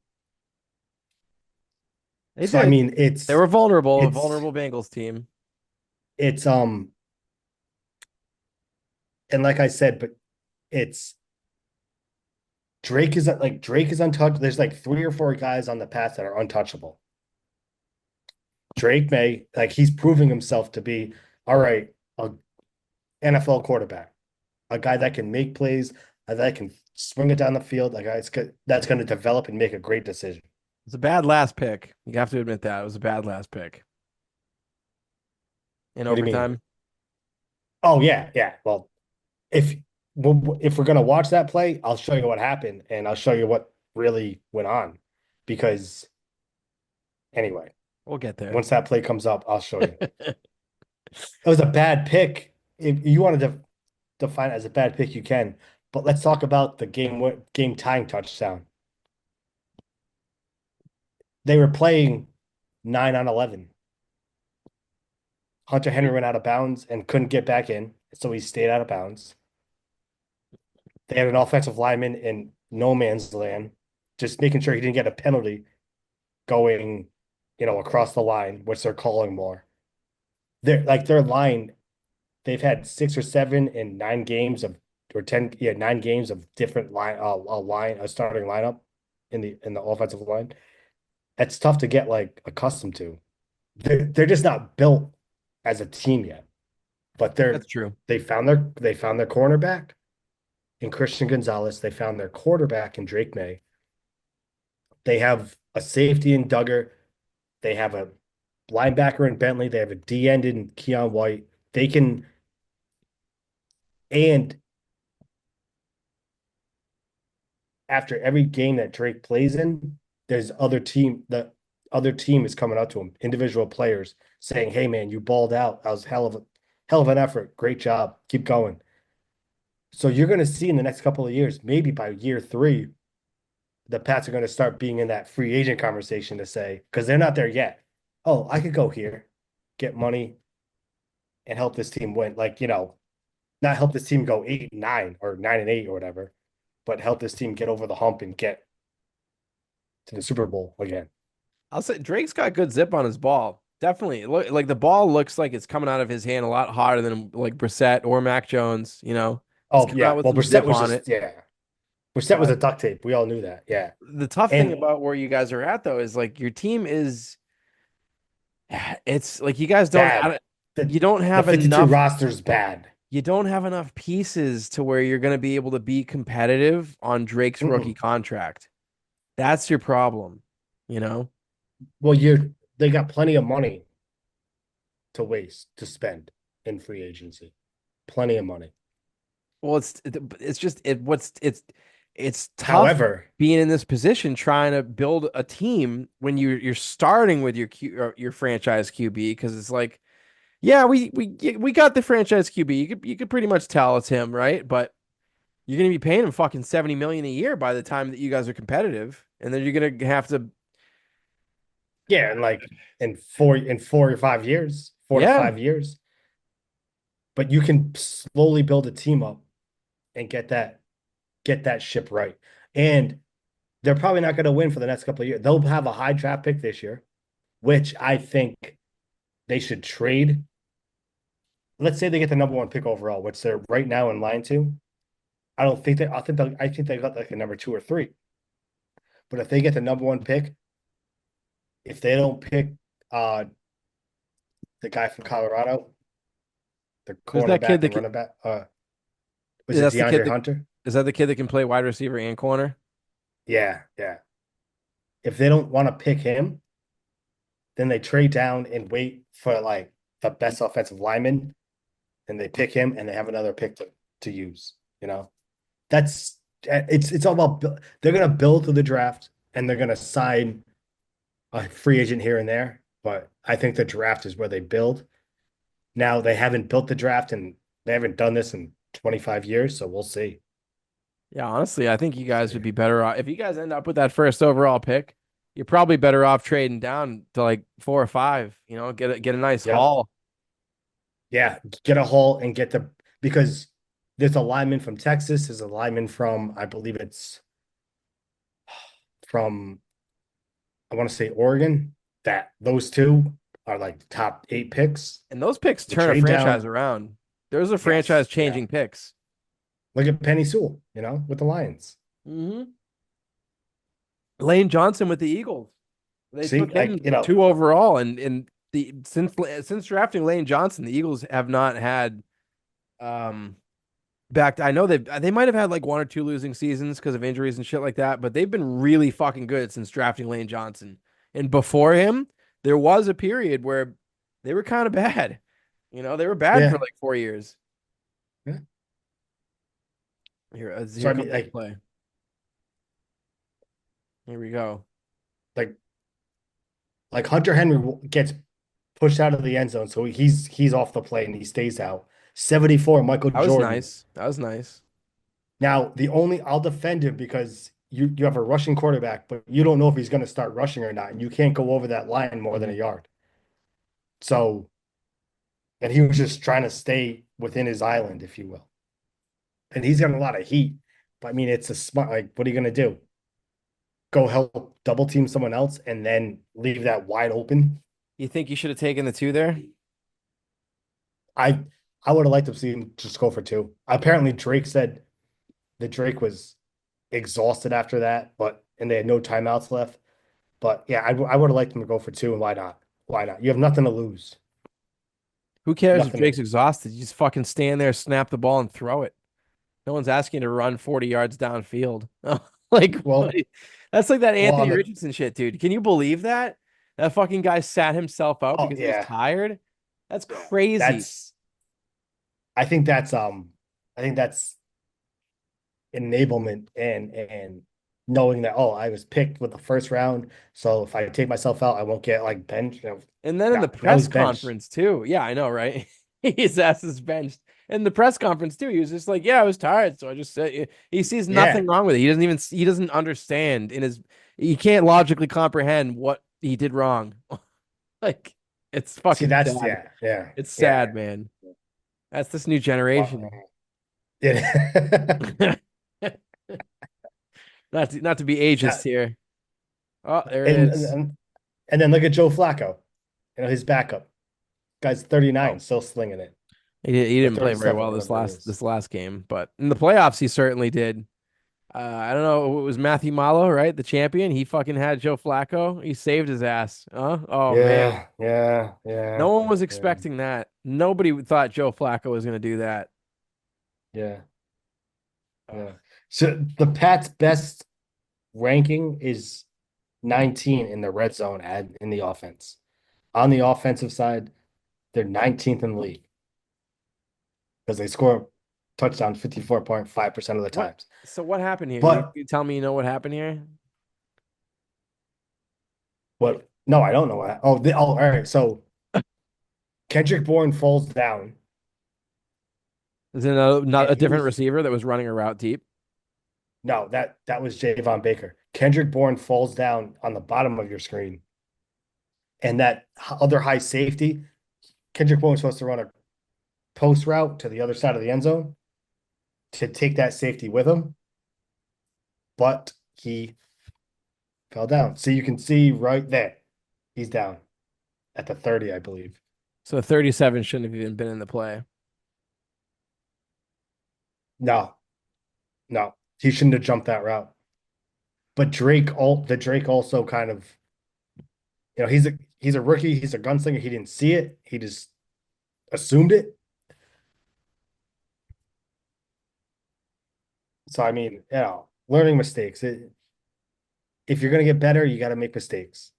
Speaker 1: They
Speaker 2: So I
Speaker 1: did.
Speaker 2: mean,
Speaker 1: They were vulnerable, a
Speaker 2: it's
Speaker 1: vulnerable Bengals team.
Speaker 2: it's and like I said, but it's Drake is untouched. There's like 3 or 4 guys on the Pats that are untouchable. Drake Maye, like he's proving himself to be all right, a NFL quarterback, a guy that can make plays, a guy that can swing it down the field, like that's going to develop and make a great decision.
Speaker 1: It's a bad last pick. You have to admit that. It was a bad last pick. In
Speaker 2: What do you mean?
Speaker 1: overtime.
Speaker 2: Oh yeah, yeah. Well, if if we're gonna watch that play, I'll show you what happened and I'll show you what really went on. Because anyway,
Speaker 1: We'll get there.
Speaker 2: once that play comes up, I'll show you. It was a bad pick. If you wanted to define it as a bad pick, you can. But let's talk about the game tying touchdown. They were playing 9 on 11. Hunter Henry went out of bounds and couldn't get back in, so he stayed out of bounds. They had an offensive lineman in no man's land, just making sure he didn't get a penalty going, across the line, which they're calling more. Their line, they've had 6 or 7 in 9 games of or 10, 9 games of different a starting lineup in the offensive line. That's tough to get like accustomed to. They're just not built as a team yet. But
Speaker 1: That's true.
Speaker 2: they found their cornerback in Christian Gonzalez. They found their quarterback in Drake Maye. They have a safety in Duggar. They have a linebacker in Bentley. They have a D end in Keon White. They can, and after every game that Drake plays in, the other team is coming up to him, individual players saying, "Hey man, you balled out. That was hell of an effort. Great job. Keep going." So you're going to see in the next couple of years, maybe by year 3, the Pats are going to start being in that free agent conversation to say, because they're not there yet. Oh, I could go here, get money, and help this team win. Like, not help this team go 8-9 or 9-8 or whatever, but help this team get over the hump and get to the Super Bowl again.
Speaker 1: I'll say Drake's got good zip on his ball. Definitely. Look, like the ball looks like it's coming out of his hand a lot harder than like Brissett or Mac Jones, He's
Speaker 2: Oh
Speaker 1: coming out
Speaker 2: yeah,
Speaker 1: with
Speaker 2: well
Speaker 1: some
Speaker 2: Brissett
Speaker 1: zip
Speaker 2: was
Speaker 1: on
Speaker 2: just
Speaker 1: it.
Speaker 2: yeah, Brissett was
Speaker 1: But
Speaker 2: a duct tape. We all knew that. Yeah,
Speaker 1: the tough thing
Speaker 2: and
Speaker 1: about where you guys are at though is like your team is it's like you guys don't
Speaker 2: bad. The
Speaker 1: you don't
Speaker 2: the
Speaker 1: have
Speaker 2: 52
Speaker 1: enough
Speaker 2: roster's bad.
Speaker 1: you don't have enough pieces to where you're going to be able to be competitive on Drake's rookie
Speaker 2: Mm-mm.
Speaker 1: contract. That's your problem, you know?
Speaker 2: Well, they got plenty of money to waste to spend in free agency. Plenty of money.
Speaker 1: Well, it's just it's tough
Speaker 2: However,
Speaker 1: being in this position trying to build a team when you're starting with your franchise QB because it's like, yeah, we got the franchise QB. You could pretty much tell it's him, right? But you're gonna be paying him fucking 70 million a year by the time that you guys are competitive, and then you're gonna have to,
Speaker 2: yeah, and like in 4 or 5 years, four to
Speaker 1: yeah,
Speaker 2: 5 years, but you can slowly build a team up and get that ship right. And they're probably not going to win for the next couple of years. They'll have a high draft pick this year, which I think they should trade. Let's say they get the number 1 pick overall, which they're right now in line to. I don't think they. I think they got like a number 2 or 3. But if they get the number 1 pick, if they don't pick uh the guy from Colorado, the
Speaker 1: who's that kid
Speaker 2: cornerback or running back, was it
Speaker 1: that's the kid
Speaker 2: DeAndre
Speaker 1: that
Speaker 2: Hunter?
Speaker 1: is that the kid that can play wide receiver and corner?
Speaker 2: Yeah, yeah. If they don't want to pick him, then they trade down and wait for like the best offensive lineman, and they pick him, and they have another pick to use. That's it's all about they're gonna build through the draft, and they're gonna sign a free agent here and there. But I think the draft is where they build. Now they haven't built the draft, and they haven't done this in 25 years, so we'll see.
Speaker 1: Yeah, honestly, I think you
Speaker 2: We'll
Speaker 1: guys would
Speaker 2: see.
Speaker 1: be better off if you guys end up with that first overall pick. You're probably better off trading down to like 4 or 5. Get a nice
Speaker 2: Yep.
Speaker 1: haul.
Speaker 2: Yeah, get a haul and get the because there's a lineman from Texas, there's a lineman from I believe it's from I want to say Oregon. That those two are like the top 8 picks.
Speaker 1: And those picks
Speaker 2: You
Speaker 1: turn a
Speaker 2: trade
Speaker 1: franchise
Speaker 2: down.
Speaker 1: around. Those are
Speaker 2: Yes,
Speaker 1: franchise
Speaker 2: yeah.
Speaker 1: changing picks.
Speaker 2: Look at Penny Sewell, with the Lions.
Speaker 1: Hmm. Lane Johnson with the Eagles. They
Speaker 2: See,
Speaker 1: took
Speaker 2: like,
Speaker 1: him 2 overall, and the since drafting Lane Johnson, the Eagles have not had um back. I know they might have had like 1 or 2 losing seasons because of injuries and shit like that, but they've been really fucking good since drafting Lane Johnson. And before him, there was a period where they were kind of bad. They were bad for
Speaker 2: yeah,
Speaker 1: like 4 years.
Speaker 2: yeah. So
Speaker 1: Here
Speaker 2: I mean,
Speaker 1: comes the play. Here we go.
Speaker 2: like Hunter Henry gets pushed out of the end zone, so he's off the play and he stays out. 74, Michael
Speaker 1: That was
Speaker 2: Jordan.
Speaker 1: nice. That was nice.
Speaker 2: Now, I'll defend him because you have a rushing quarterback, but you don't know if he's going to start rushing or not, and you can't go over that line more than a
Speaker 1: Mhm.
Speaker 2: yard. So, and he was just trying to stay within his island, if you will. And he's got a lot of heat, but I mean, it's a smart, like, what are you going to do? Go help double team someone else and then leave that wide open?
Speaker 1: You think you should have taken the 2 there?
Speaker 2: I I would have liked to see him just go for 2. Apparently, Drake said that Drake was exhausted after that, and they had no timeouts left. But yeah, I would have liked him to go for 2, and why not? Why not? You have nothing to lose.
Speaker 1: Who cares if
Speaker 2: Nothing to
Speaker 1: Drake's
Speaker 2: lose.
Speaker 1: exhausted? You just fucking stand there, snap the ball, and throw it. No one's asking you to run 40 yards downfield. Like,
Speaker 2: Well,
Speaker 1: that's like that
Speaker 2: well on
Speaker 1: Anthony
Speaker 2: the
Speaker 1: Richardson shit, dude. Can you believe that? That fucking guy sat himself out
Speaker 2: oh
Speaker 1: because he was
Speaker 2: yeah,
Speaker 1: tired. That's
Speaker 4: Yeah.
Speaker 1: crazy.
Speaker 2: that's I think that's I think that's enablement and knowing that, oh, I was picked with the first round, so if I take myself out, I won't get like benched.
Speaker 1: And then in the
Speaker 2: No, now
Speaker 1: press
Speaker 2: he's benched.
Speaker 1: conference too. Yeah, I know, right? His ass is benched. In the press conference too, he was just like, "Yeah, I was tired, so I just said." He sees
Speaker 2: Yeah.
Speaker 1: nothing wrong with it. He doesn't understand he can't logically comprehend what he did wrong. Like, it's
Speaker 2: See,
Speaker 1: fucking
Speaker 2: that's
Speaker 1: sad.
Speaker 2: yeah, yeah,
Speaker 1: It's
Speaker 2: yeah.
Speaker 1: sad, man. That's this new
Speaker 2: Well,
Speaker 1: generation.
Speaker 2: yeah.
Speaker 1: Not to be ageist here. Oh, there it
Speaker 2: and,
Speaker 1: is.
Speaker 2: and and then look at Joe Flacco, his backup. Guy's 39,
Speaker 1: Oh,
Speaker 2: still slinging it.
Speaker 1: he
Speaker 2: Or
Speaker 1: didn't play very
Speaker 2: 37,
Speaker 1: well
Speaker 2: whatever it is.
Speaker 1: this last game, but in the playoffs he certainly did. I don't know. It was Matthew Malo, right? The champion. He fucking had Joe Flacco. He saved his ass. Huh? Oh man.
Speaker 2: Yeah, yeah,
Speaker 1: No
Speaker 2: yeah,
Speaker 1: one was
Speaker 2: yeah,
Speaker 1: expecting that. Nobody thought Joe Flacco was going to do that.
Speaker 2: yeah,
Speaker 1: Ugh.
Speaker 2: yeah. So the Pats' best ranking is 19 in the red zone and in the offense. On the offensive side, they're 19th in the league because they score touchdown 54.5% of the
Speaker 1: What?
Speaker 2: times.
Speaker 1: So what happened here?
Speaker 2: But
Speaker 1: You tell me you know what happened here?
Speaker 2: what? No, I don't know what. All right. So Kendrick Bourne falls down,
Speaker 1: Is it not
Speaker 2: and
Speaker 1: a different receiver that was running a route deep?
Speaker 2: no, that was Javon Baker. Kendrick Bourne falls down on the bottom of your screen, and that other high safety, Kendrick Bourne was supposed to run a post route to the other side of the end zone to take that safety with him, but he fell down. So you can see right there, he's down at the 30, I believe.
Speaker 1: So 37 shouldn't have even been in the play.
Speaker 2: No, no, he shouldn't have jumped that route. But Drake also kind of, he's a rookie, he's a gunslinger. He didn't see it. He just assumed it. So I mean, learning mistakes. If you're gonna get better, you got to make mistakes.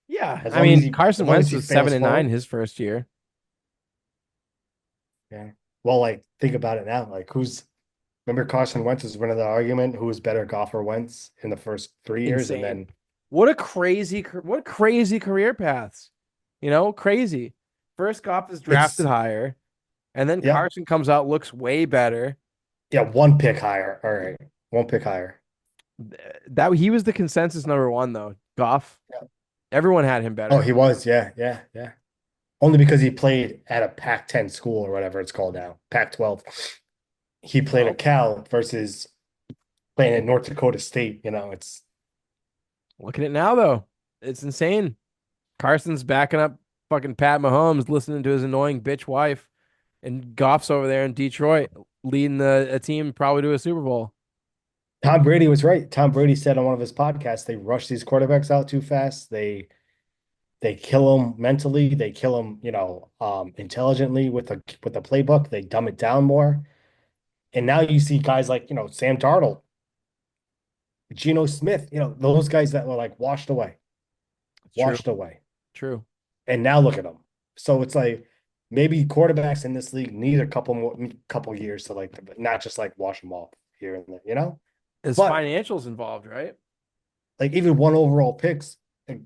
Speaker 1: Yeah,
Speaker 2: As
Speaker 1: I
Speaker 2: long as
Speaker 1: mean
Speaker 2: he
Speaker 1: Carson
Speaker 2: as long as
Speaker 1: Wentz
Speaker 2: he
Speaker 1: was 7-9
Speaker 2: fails forward.
Speaker 1: his first year.
Speaker 2: Yeah. Well, like think about it now. Like remember Carson Wentz was one of the argument who was better, Goff or Wentz in the first 3 years, and
Speaker 1: Insane.
Speaker 2: then
Speaker 1: What crazy career paths. Crazy. First Goff is drafted
Speaker 2: it's
Speaker 1: higher, and then
Speaker 2: yep,
Speaker 1: Carson comes out, looks way better.
Speaker 2: yeah, 1 pick higher. All right, 1 pick higher.
Speaker 1: That he was the consensus number one though. Goff.
Speaker 2: Yeah.
Speaker 1: Everyone had him
Speaker 2: Oh,
Speaker 1: better.
Speaker 2: he was, yeah, yeah, yeah. Only because he played at a Pac-10 school or whatever it's called now, Pac-12. He played
Speaker 1: Well,
Speaker 2: at Cal versus playing at North Dakota State. It's
Speaker 1: look at it now though. It's insane. Carson's backing up fucking Pat Mahomes, listening to his annoying bitch wife, and Goff's over there in Detroit, leading a team probably to a Super Bowl.
Speaker 2: Tom Brady was right. Tom Brady said on one of his podcasts, they rush these quarterbacks out too fast. They kill them mentally. They kill them, intelligently with the playbook. They dumb it down more. And now you see guys like, Sam Darnold, Geno Smith, those guys that were like
Speaker 1: It's true.
Speaker 2: washed away.
Speaker 1: True.
Speaker 2: And now look at them. So it's like maybe quarterbacks in this league need a couple years to like not just like wash them off here and there.
Speaker 1: There's
Speaker 2: But
Speaker 1: financials involved, right?
Speaker 2: like even one overall picks, like,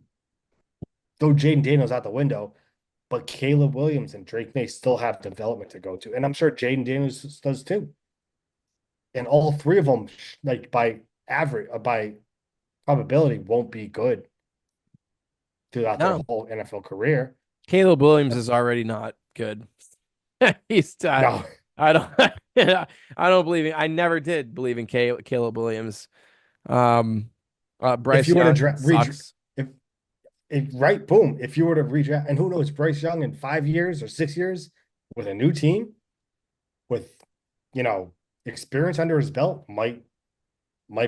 Speaker 2: though Jaden Daniels out the window, but Caleb Williams and Drake Maye still have development to go to. And I'm sure Jaden Daniels does too. And all three of them, like by probability, won't be good throughout their
Speaker 1: No.
Speaker 2: whole NFL career.
Speaker 1: Caleb Williams is already not good. He's
Speaker 2: No,
Speaker 1: I don't I don't believe I never did believe in Caleb Williams. Um
Speaker 2: if
Speaker 1: Bryce
Speaker 2: you were to
Speaker 1: Young sucks.
Speaker 2: right, boom, if you were to redraft, and who knows, Bryce Young in 5 years or 6 years with a new team, with experience under his belt, might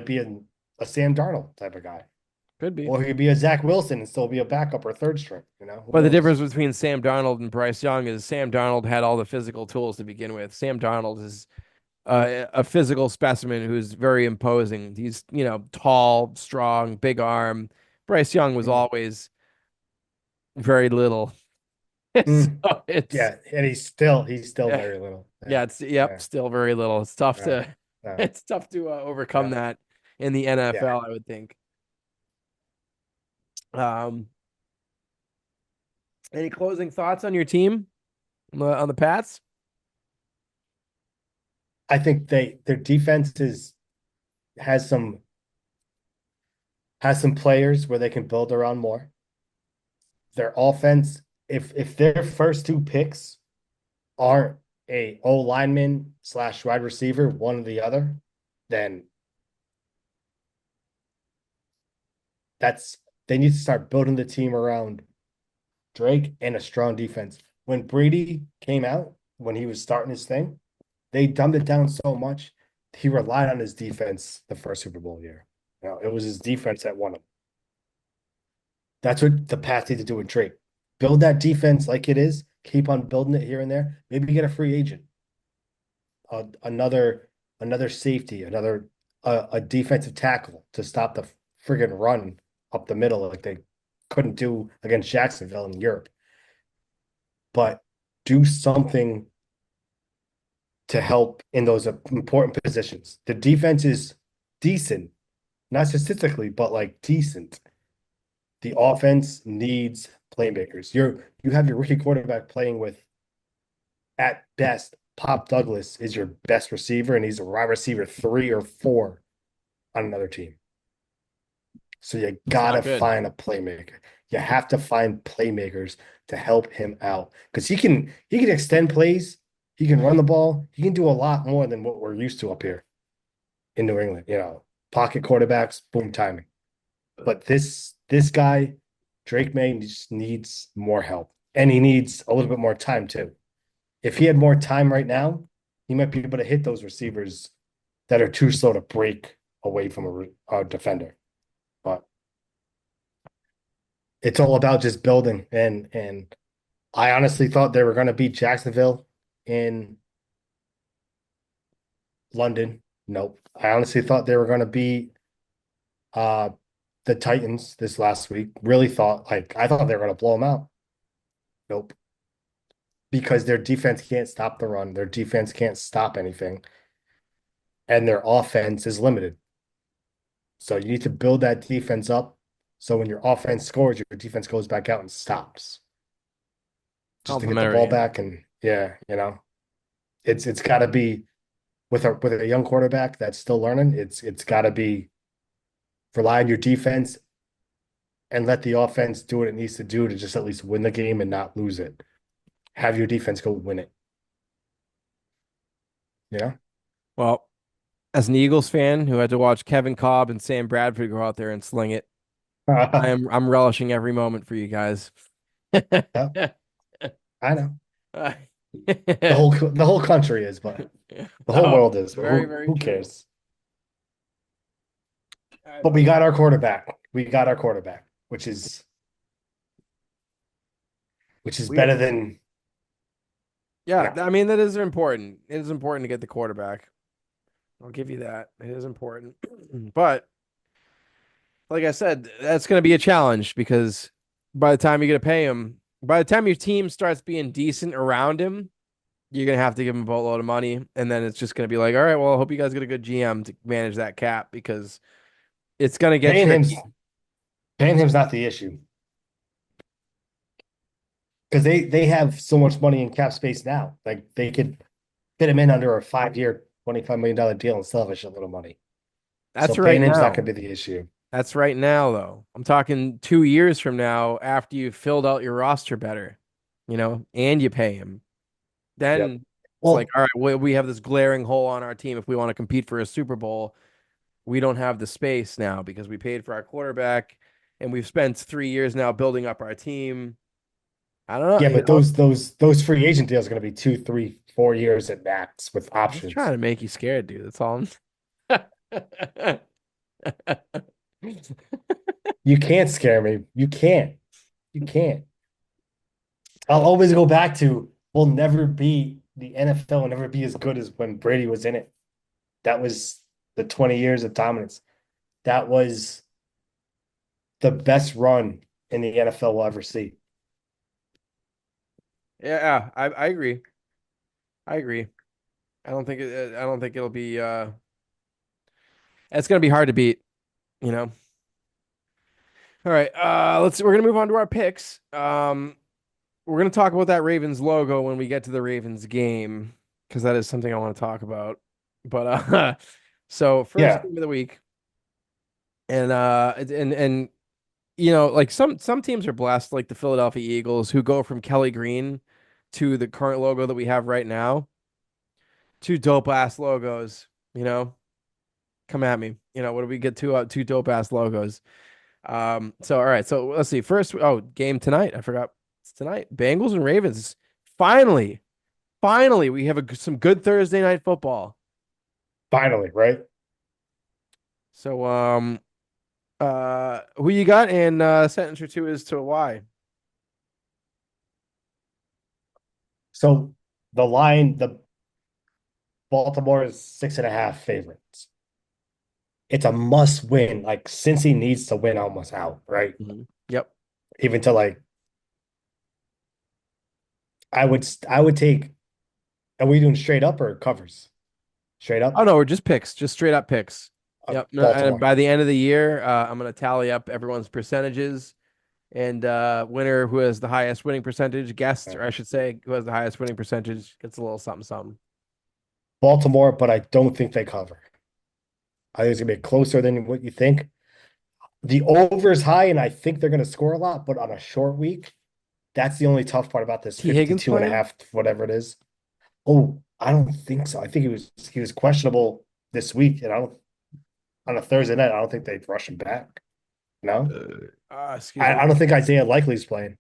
Speaker 2: be a Sam Darnold type of guy.
Speaker 1: Could be.
Speaker 2: Or he could be a Zach Wilson and still be a backup or third string, you know? Who
Speaker 1: But the
Speaker 2: knows?
Speaker 1: difference between Sam Darnold and Bryce Young is Sam Darnold had all the physical tools to begin with. Sam Darnold is a physical specimen who's very imposing. He's, tall, strong, big arm. Bryce Young was
Speaker 2: Mm.
Speaker 1: always very little. So
Speaker 2: Mm.
Speaker 1: it's
Speaker 2: Yeah, and he's still
Speaker 1: yeah,
Speaker 2: very little.
Speaker 1: yeah,
Speaker 2: Yeah,
Speaker 1: yep,
Speaker 2: yeah,
Speaker 1: still very little. It's tough
Speaker 2: yeah,
Speaker 1: to
Speaker 2: yeah,
Speaker 1: it's tough to overcome
Speaker 2: yeah,
Speaker 1: that in the
Speaker 2: yeah.
Speaker 1: NFL, I would think. Um, any closing thoughts on your team on the Pats?
Speaker 2: I think their defense has some has some players where they can build around more. Their offense, if their first two picks aren't a O lineman / wide receiver, one or the other, then that's they need to start building the team around Drake and a strong defense. When Brady came out, when he was starting his thing, they dumbed it down so much. He relied on his defense the first Super Bowl year. It was his defense that won him. That's what the Pats need to do with Drake. Build that defense like it is. Keep on building it here and there. Maybe get a free agent, another safety, another a defensive tackle to stop the friggin' run up the middle like they couldn't do against Jacksonville in Europe. But do something to help in those important positions. The defense is decent, not statistically, but like decent. The offense needs playmakers. You have your rookie quarterback playing with, at best, Pop Douglas is your best receiver, and he's a wide receiver 3 or 4 on another team. So you
Speaker 1: It's
Speaker 2: gotta
Speaker 1: not good.
Speaker 2: find a playmaker. You have to find playmakers to help him out because he can extend plays, he can run the ball, he can do a lot more than what we're used to up here in New England. Pocket quarterbacks, boom timing. But this guy, Drake Maye, just needs more help, and he needs a little bit more time too. If he had more time right now, he might be able to hit those receivers that are too slow to break away from a defender. But it's all about just building. And I honestly thought they were going to beat Jacksonville in London. Nope. I honestly thought they were going to beat uh the Titans this last week. Really thought I thought they were going to blow them out. Nope. Because their defense can't stop the run. Their defense can't stop anything. And their offense is limited. So you need to build that defense up. So when your offense scores, your defense goes back out and stops. Just to get the ball
Speaker 1: Complimentary.
Speaker 2: back. And yeah, it's got to be with a young quarterback that's still learning. It's got to be rely on your defense and let the offense do what it needs to do to just at least win the game and not lose it. Have your defense go win it. Yeah.
Speaker 1: Well, as an Eagles fan who had to watch Kevin Cobb and Sam Bradford go out there and sling it, I'm relishing every moment for you guys.
Speaker 2: Yeah, I know.
Speaker 1: Uh,
Speaker 2: The whole country is, but the whole
Speaker 1: oh,
Speaker 2: world is. But
Speaker 1: very,
Speaker 2: who
Speaker 1: very
Speaker 2: who
Speaker 1: true.
Speaker 2: cares?
Speaker 1: All right,
Speaker 2: But we
Speaker 1: buddy.
Speaker 2: got our quarterback. We got our quarterback, which is
Speaker 1: We,
Speaker 2: better than
Speaker 1: yeah, I mean, that is important. It is important to get the quarterback. I'll give you that. It is important. But like I said, that's going to be a challenge because by the time you're going to pay him, by the time your team starts being decent around him, you're going to have to give him a boatload of money. And then it's just going to be like, all right, well, I hope you guys get a good GM to manage that cap because it's going to get
Speaker 2: paying him.
Speaker 1: tricky.
Speaker 2: Paying him's not the issue because they have so much money in cap space now. Like they could fit him in under a 5-year, $25 million deal and still have a shitload of money. So
Speaker 1: That's right
Speaker 2: paying him's not going
Speaker 1: now.
Speaker 2: to be the issue.
Speaker 1: That's right now, though. I'm talking 2 years from now after you've filled out your roster better, and you pay him.
Speaker 2: Yep.
Speaker 1: Then it's like,
Speaker 2: Well,
Speaker 1: all right, we have this glaring hole on our team. If we want to compete for a Super Bowl, we don't have the space now because we paid for our quarterback and we've spent 3 years now building up our team. I don't know.
Speaker 2: yeah, but those free agent deals are going to be 2, 3, 4 years at max with
Speaker 1: I'm just trying
Speaker 2: options.
Speaker 1: to make you scared, dude. That's all.
Speaker 2: You can't scare me. You can't. You can't. I'll always go back to we'll never be the NFL will never be as good as when Brady was in it. That was the 20 years of dominance. That was the best run in the NFL we'll ever see.
Speaker 1: Yeah, I agree. I agree. I don't think it'll be it's gonna be hard to beat, you know. All right, we're gonna move on to our picks. We're gonna talk about that Ravens logo when we get to the Ravens game because that is something I want to talk about. But so first
Speaker 2: Yeah.
Speaker 1: game of the week, and like some teams are blessed, like the Philadelphia Eagles, who go from Kelly Green to the current logo that we have right now. Two dope ass logos, you know. Come at me. What do we get two dope ass logos? So all right, so let's see. First, game tonight. I forgot. It's tonight. Bengals and Ravens. Finally, finally, we have some good Thursday night football.
Speaker 2: Finally, right?
Speaker 1: So who you got? And sentence or two as to why.
Speaker 2: So the Baltimore is 6.5 favorites. It's a must win. Like Cincy needs to win almost out, right?
Speaker 1: Yep.
Speaker 2: Even to like I would take, are we doing straight up or covers? Straight
Speaker 1: Oh
Speaker 2: up?
Speaker 1: no, we're just picks, just straight up picks. Yep. No, and
Speaker 2: Baltimore.
Speaker 1: by the end of the year, I'm gonna tally up everyone's percentages and winner who has the highest winning percentage, guest,
Speaker 2: Yeah.
Speaker 1: or I should say, who has the highest winning percentage gets a little something something.
Speaker 2: Baltimore, but I don't think they cover. I think it's gonna be closer than what you think. The over is high, and I think they're gonna score a lot, but on a short week, that's the only tough part about this
Speaker 1: T. Higgins
Speaker 2: 52 and a
Speaker 1: playing?
Speaker 2: half, whatever it is. Oh, I don't think so. I think he was questionable this week, and I don't on a Thursday night. I don't think they'd rush him back. No,
Speaker 1: Excuse
Speaker 2: I
Speaker 1: me.
Speaker 2: don't think Isaiah Likely's playing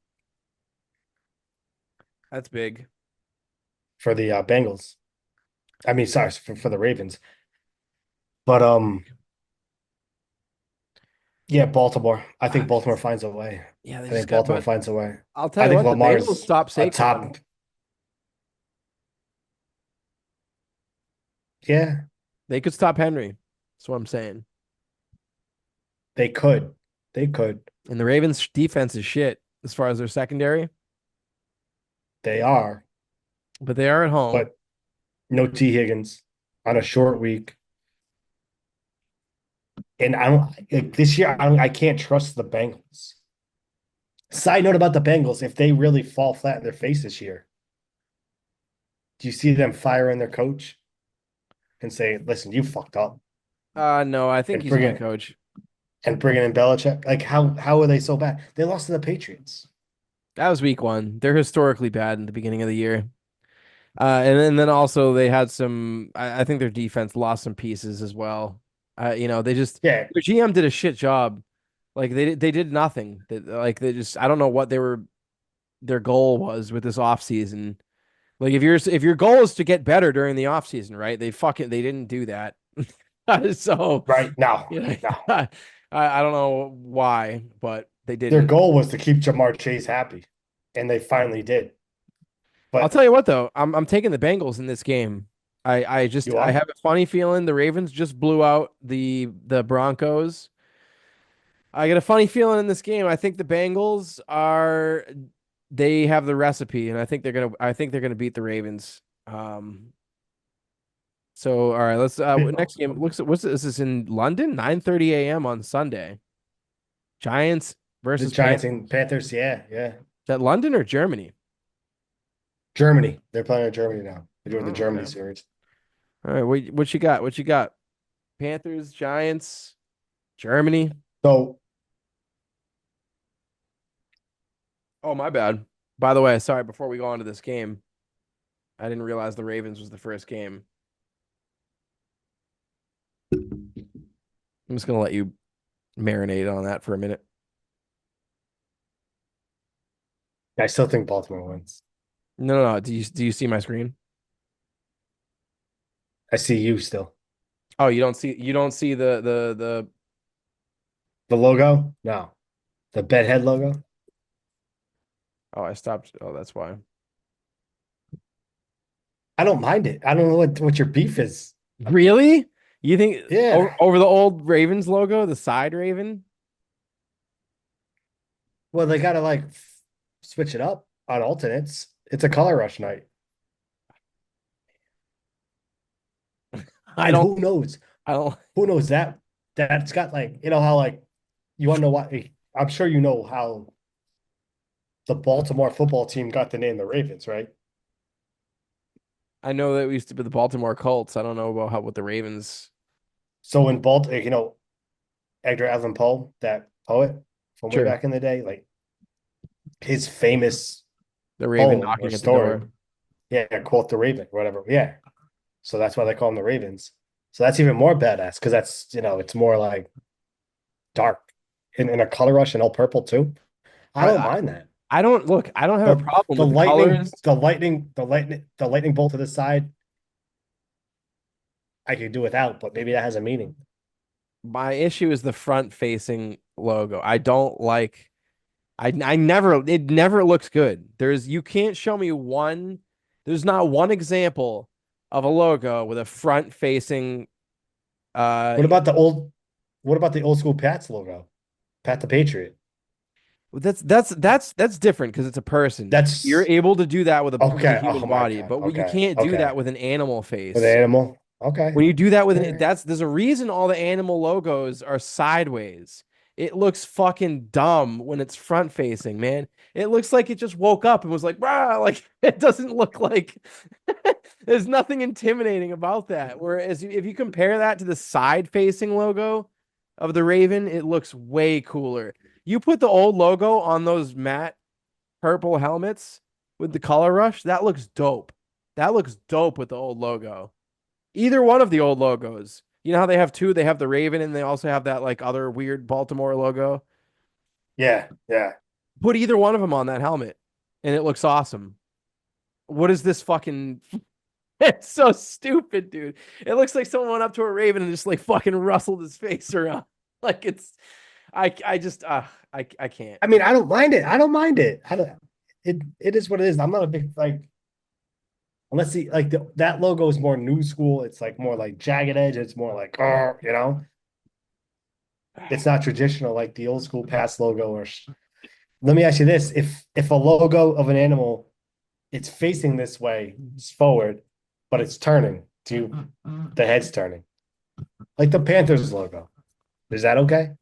Speaker 1: That's big.
Speaker 2: for the Bengals. I mean, sorry, for the Ravens. But yeah, Baltimore. I think Baltimore finds a way.
Speaker 1: Yeah, they
Speaker 2: I
Speaker 1: just
Speaker 2: think
Speaker 1: got,
Speaker 2: Baltimore
Speaker 1: but
Speaker 2: finds a way.
Speaker 1: I'll tell
Speaker 2: I
Speaker 1: you
Speaker 2: think
Speaker 1: what, the Bengals
Speaker 2: Lamar's
Speaker 1: stopped
Speaker 2: a
Speaker 1: Saquon.
Speaker 2: top. Yeah,
Speaker 1: They could stop Henry. That's what I'm saying.
Speaker 2: they could. They could.
Speaker 1: And the Ravens defense is shit as far as their secondary,
Speaker 2: They are.
Speaker 1: but they are at home.
Speaker 2: But no T. Higgins on a short week. And I don't like this year. I can't trust the Bengals. Side note about the Bengals: if they really fall flat in their face this year, do you see them firing their coach and say, "Listen, you fucked up,"
Speaker 1: No, I think
Speaker 2: and
Speaker 1: he's a good
Speaker 2: bringing
Speaker 1: coach.
Speaker 2: in Belichick? Like how are they so bad? They lost to the Patriots.
Speaker 1: That was week one. They're historically bad in the beginning of the year. And then also they had some. I think their defense lost some pieces as well. They just
Speaker 2: Yeah,
Speaker 1: their GM did a shit job. Like they did nothing. They just I don't know what their goal was with this offseason. Like if your goal is to get better during the offseason, right? They didn't do that. So
Speaker 2: right. No, no.
Speaker 1: I don't know why, but they
Speaker 2: Their
Speaker 1: didn't.
Speaker 2: goal was to keep Jamar Chase happy, and they finally did.
Speaker 1: I'll
Speaker 2: But
Speaker 1: tell you what though, I'm taking the Bengals in this game.
Speaker 2: you
Speaker 1: I
Speaker 2: are
Speaker 1: have a funny feeling the Ravens just blew out the Broncos. I get a funny feeling in this game. I think the Bengals are they have the recipe, and I think they're gonna beat the Ravens. So all right, let's next game. Looks what's this is in London, 9:30 a.m. on Sunday. Giants
Speaker 2: the
Speaker 1: versus
Speaker 2: Giants
Speaker 1: Panthers.
Speaker 2: and Panthers. Yeah, yeah.
Speaker 1: Is that London or Germany?
Speaker 2: Germany. They're playing in Germany now. They're doing the
Speaker 1: Oh,
Speaker 2: Germany
Speaker 1: okay.
Speaker 2: series.
Speaker 1: All right, what you got? What you got? Panthers, Giants, Germany.
Speaker 2: So
Speaker 1: Oh, my bad. By the way, sorry, before we go on to this game, I didn't realize the Ravens was the first game. I'm just gonna let you marinate on that for a minute.
Speaker 2: I still think Baltimore wins.
Speaker 1: No. Do you see my screen?
Speaker 2: I see you still.
Speaker 1: Oh, you don't see the
Speaker 2: The logo? No. The bedhead logo.
Speaker 1: Oh, I stopped. Oh, that's why.
Speaker 2: I don't mind it. I don't know what your beef is.
Speaker 1: Really? You think
Speaker 2: Yeah.
Speaker 1: over the old Ravens logo, the side Raven?
Speaker 2: Well, they gotta like switch it up on alternates. It's a color rush night.
Speaker 1: I
Speaker 2: And
Speaker 1: don't.
Speaker 2: who knows?
Speaker 1: I don't.
Speaker 2: Who knows that that's got like, you know how like you want to know why I'm sure you know how the Baltimore football team got the name the Ravens, right?
Speaker 1: I know that we used to be the Baltimore Colts. I don't know about how with the Ravens.
Speaker 2: So in Baltimore, Edgar Allan Poe, that poet from way
Speaker 1: Sure,
Speaker 2: back in the day, like his famous
Speaker 1: the Raven
Speaker 2: poem or
Speaker 1: knocking at the
Speaker 2: story,
Speaker 1: door.
Speaker 2: yeah, quote the Raven, whatever. Yeah. So that's why they call them the Ravens. So that's even more badass because that's, it's more like dark in a color rush and all purple too. I don't
Speaker 1: I,
Speaker 2: mind that.
Speaker 1: I don't look. I don't have a
Speaker 2: The
Speaker 1: problem
Speaker 2: the
Speaker 1: with the
Speaker 2: lightning,
Speaker 1: colors.
Speaker 2: the lightning bolt to the side, I could do without, but maybe that has a meaning.
Speaker 1: My issue is the front facing logo. I don't like. I never. It never looks good. You can't show me one. There's not one example of a logo with a front facing. Uh,
Speaker 2: What about the old what about the old school Pats logo? Pat the Patriot.
Speaker 1: that's different because it's a person. You're
Speaker 2: That's
Speaker 1: able to do that with a
Speaker 2: okay.
Speaker 1: human
Speaker 2: Oh my
Speaker 1: body,
Speaker 2: God.
Speaker 1: but you
Speaker 2: Okay.
Speaker 1: can't do
Speaker 2: Okay.
Speaker 1: that with an animal
Speaker 2: With
Speaker 1: face.
Speaker 2: animal. Okay.
Speaker 1: When you do that with
Speaker 2: All
Speaker 1: an
Speaker 2: right.
Speaker 1: there's a reason all the animal logos are sideways. It looks fucking dumb when it's front facing, man. It looks like it just woke up and was like, "Rah!" Like it doesn't look like there's nothing intimidating about that. Whereas if you compare that to the side facing logo of the Raven, it looks way cooler. You put the old logo on those matte purple helmets with the color rush, that looks dope. That looks dope with the old logo. Either one of the old logos. You know how they have two? They have the Raven and they also have that like other weird Baltimore logo.
Speaker 2: Yeah. Yeah.
Speaker 1: Put either one of them on that helmet and it looks awesome. What is this fucking It's so stupid, dude. It looks like someone went up to a Raven and just like fucking rustled his face around. Like it's I just I can't.
Speaker 2: I mean, I don't mind it. I don't mind it. I don't it is what it is. I'm not a big like unless that logo is more new school. It's like more like jagged edge. It's more like it's not traditional like the old school pass logo or let me ask you this. If a logo of an animal it's facing this way, it's forward, but it's turning to the head's turning. Like the Panthers logo. Is that okay?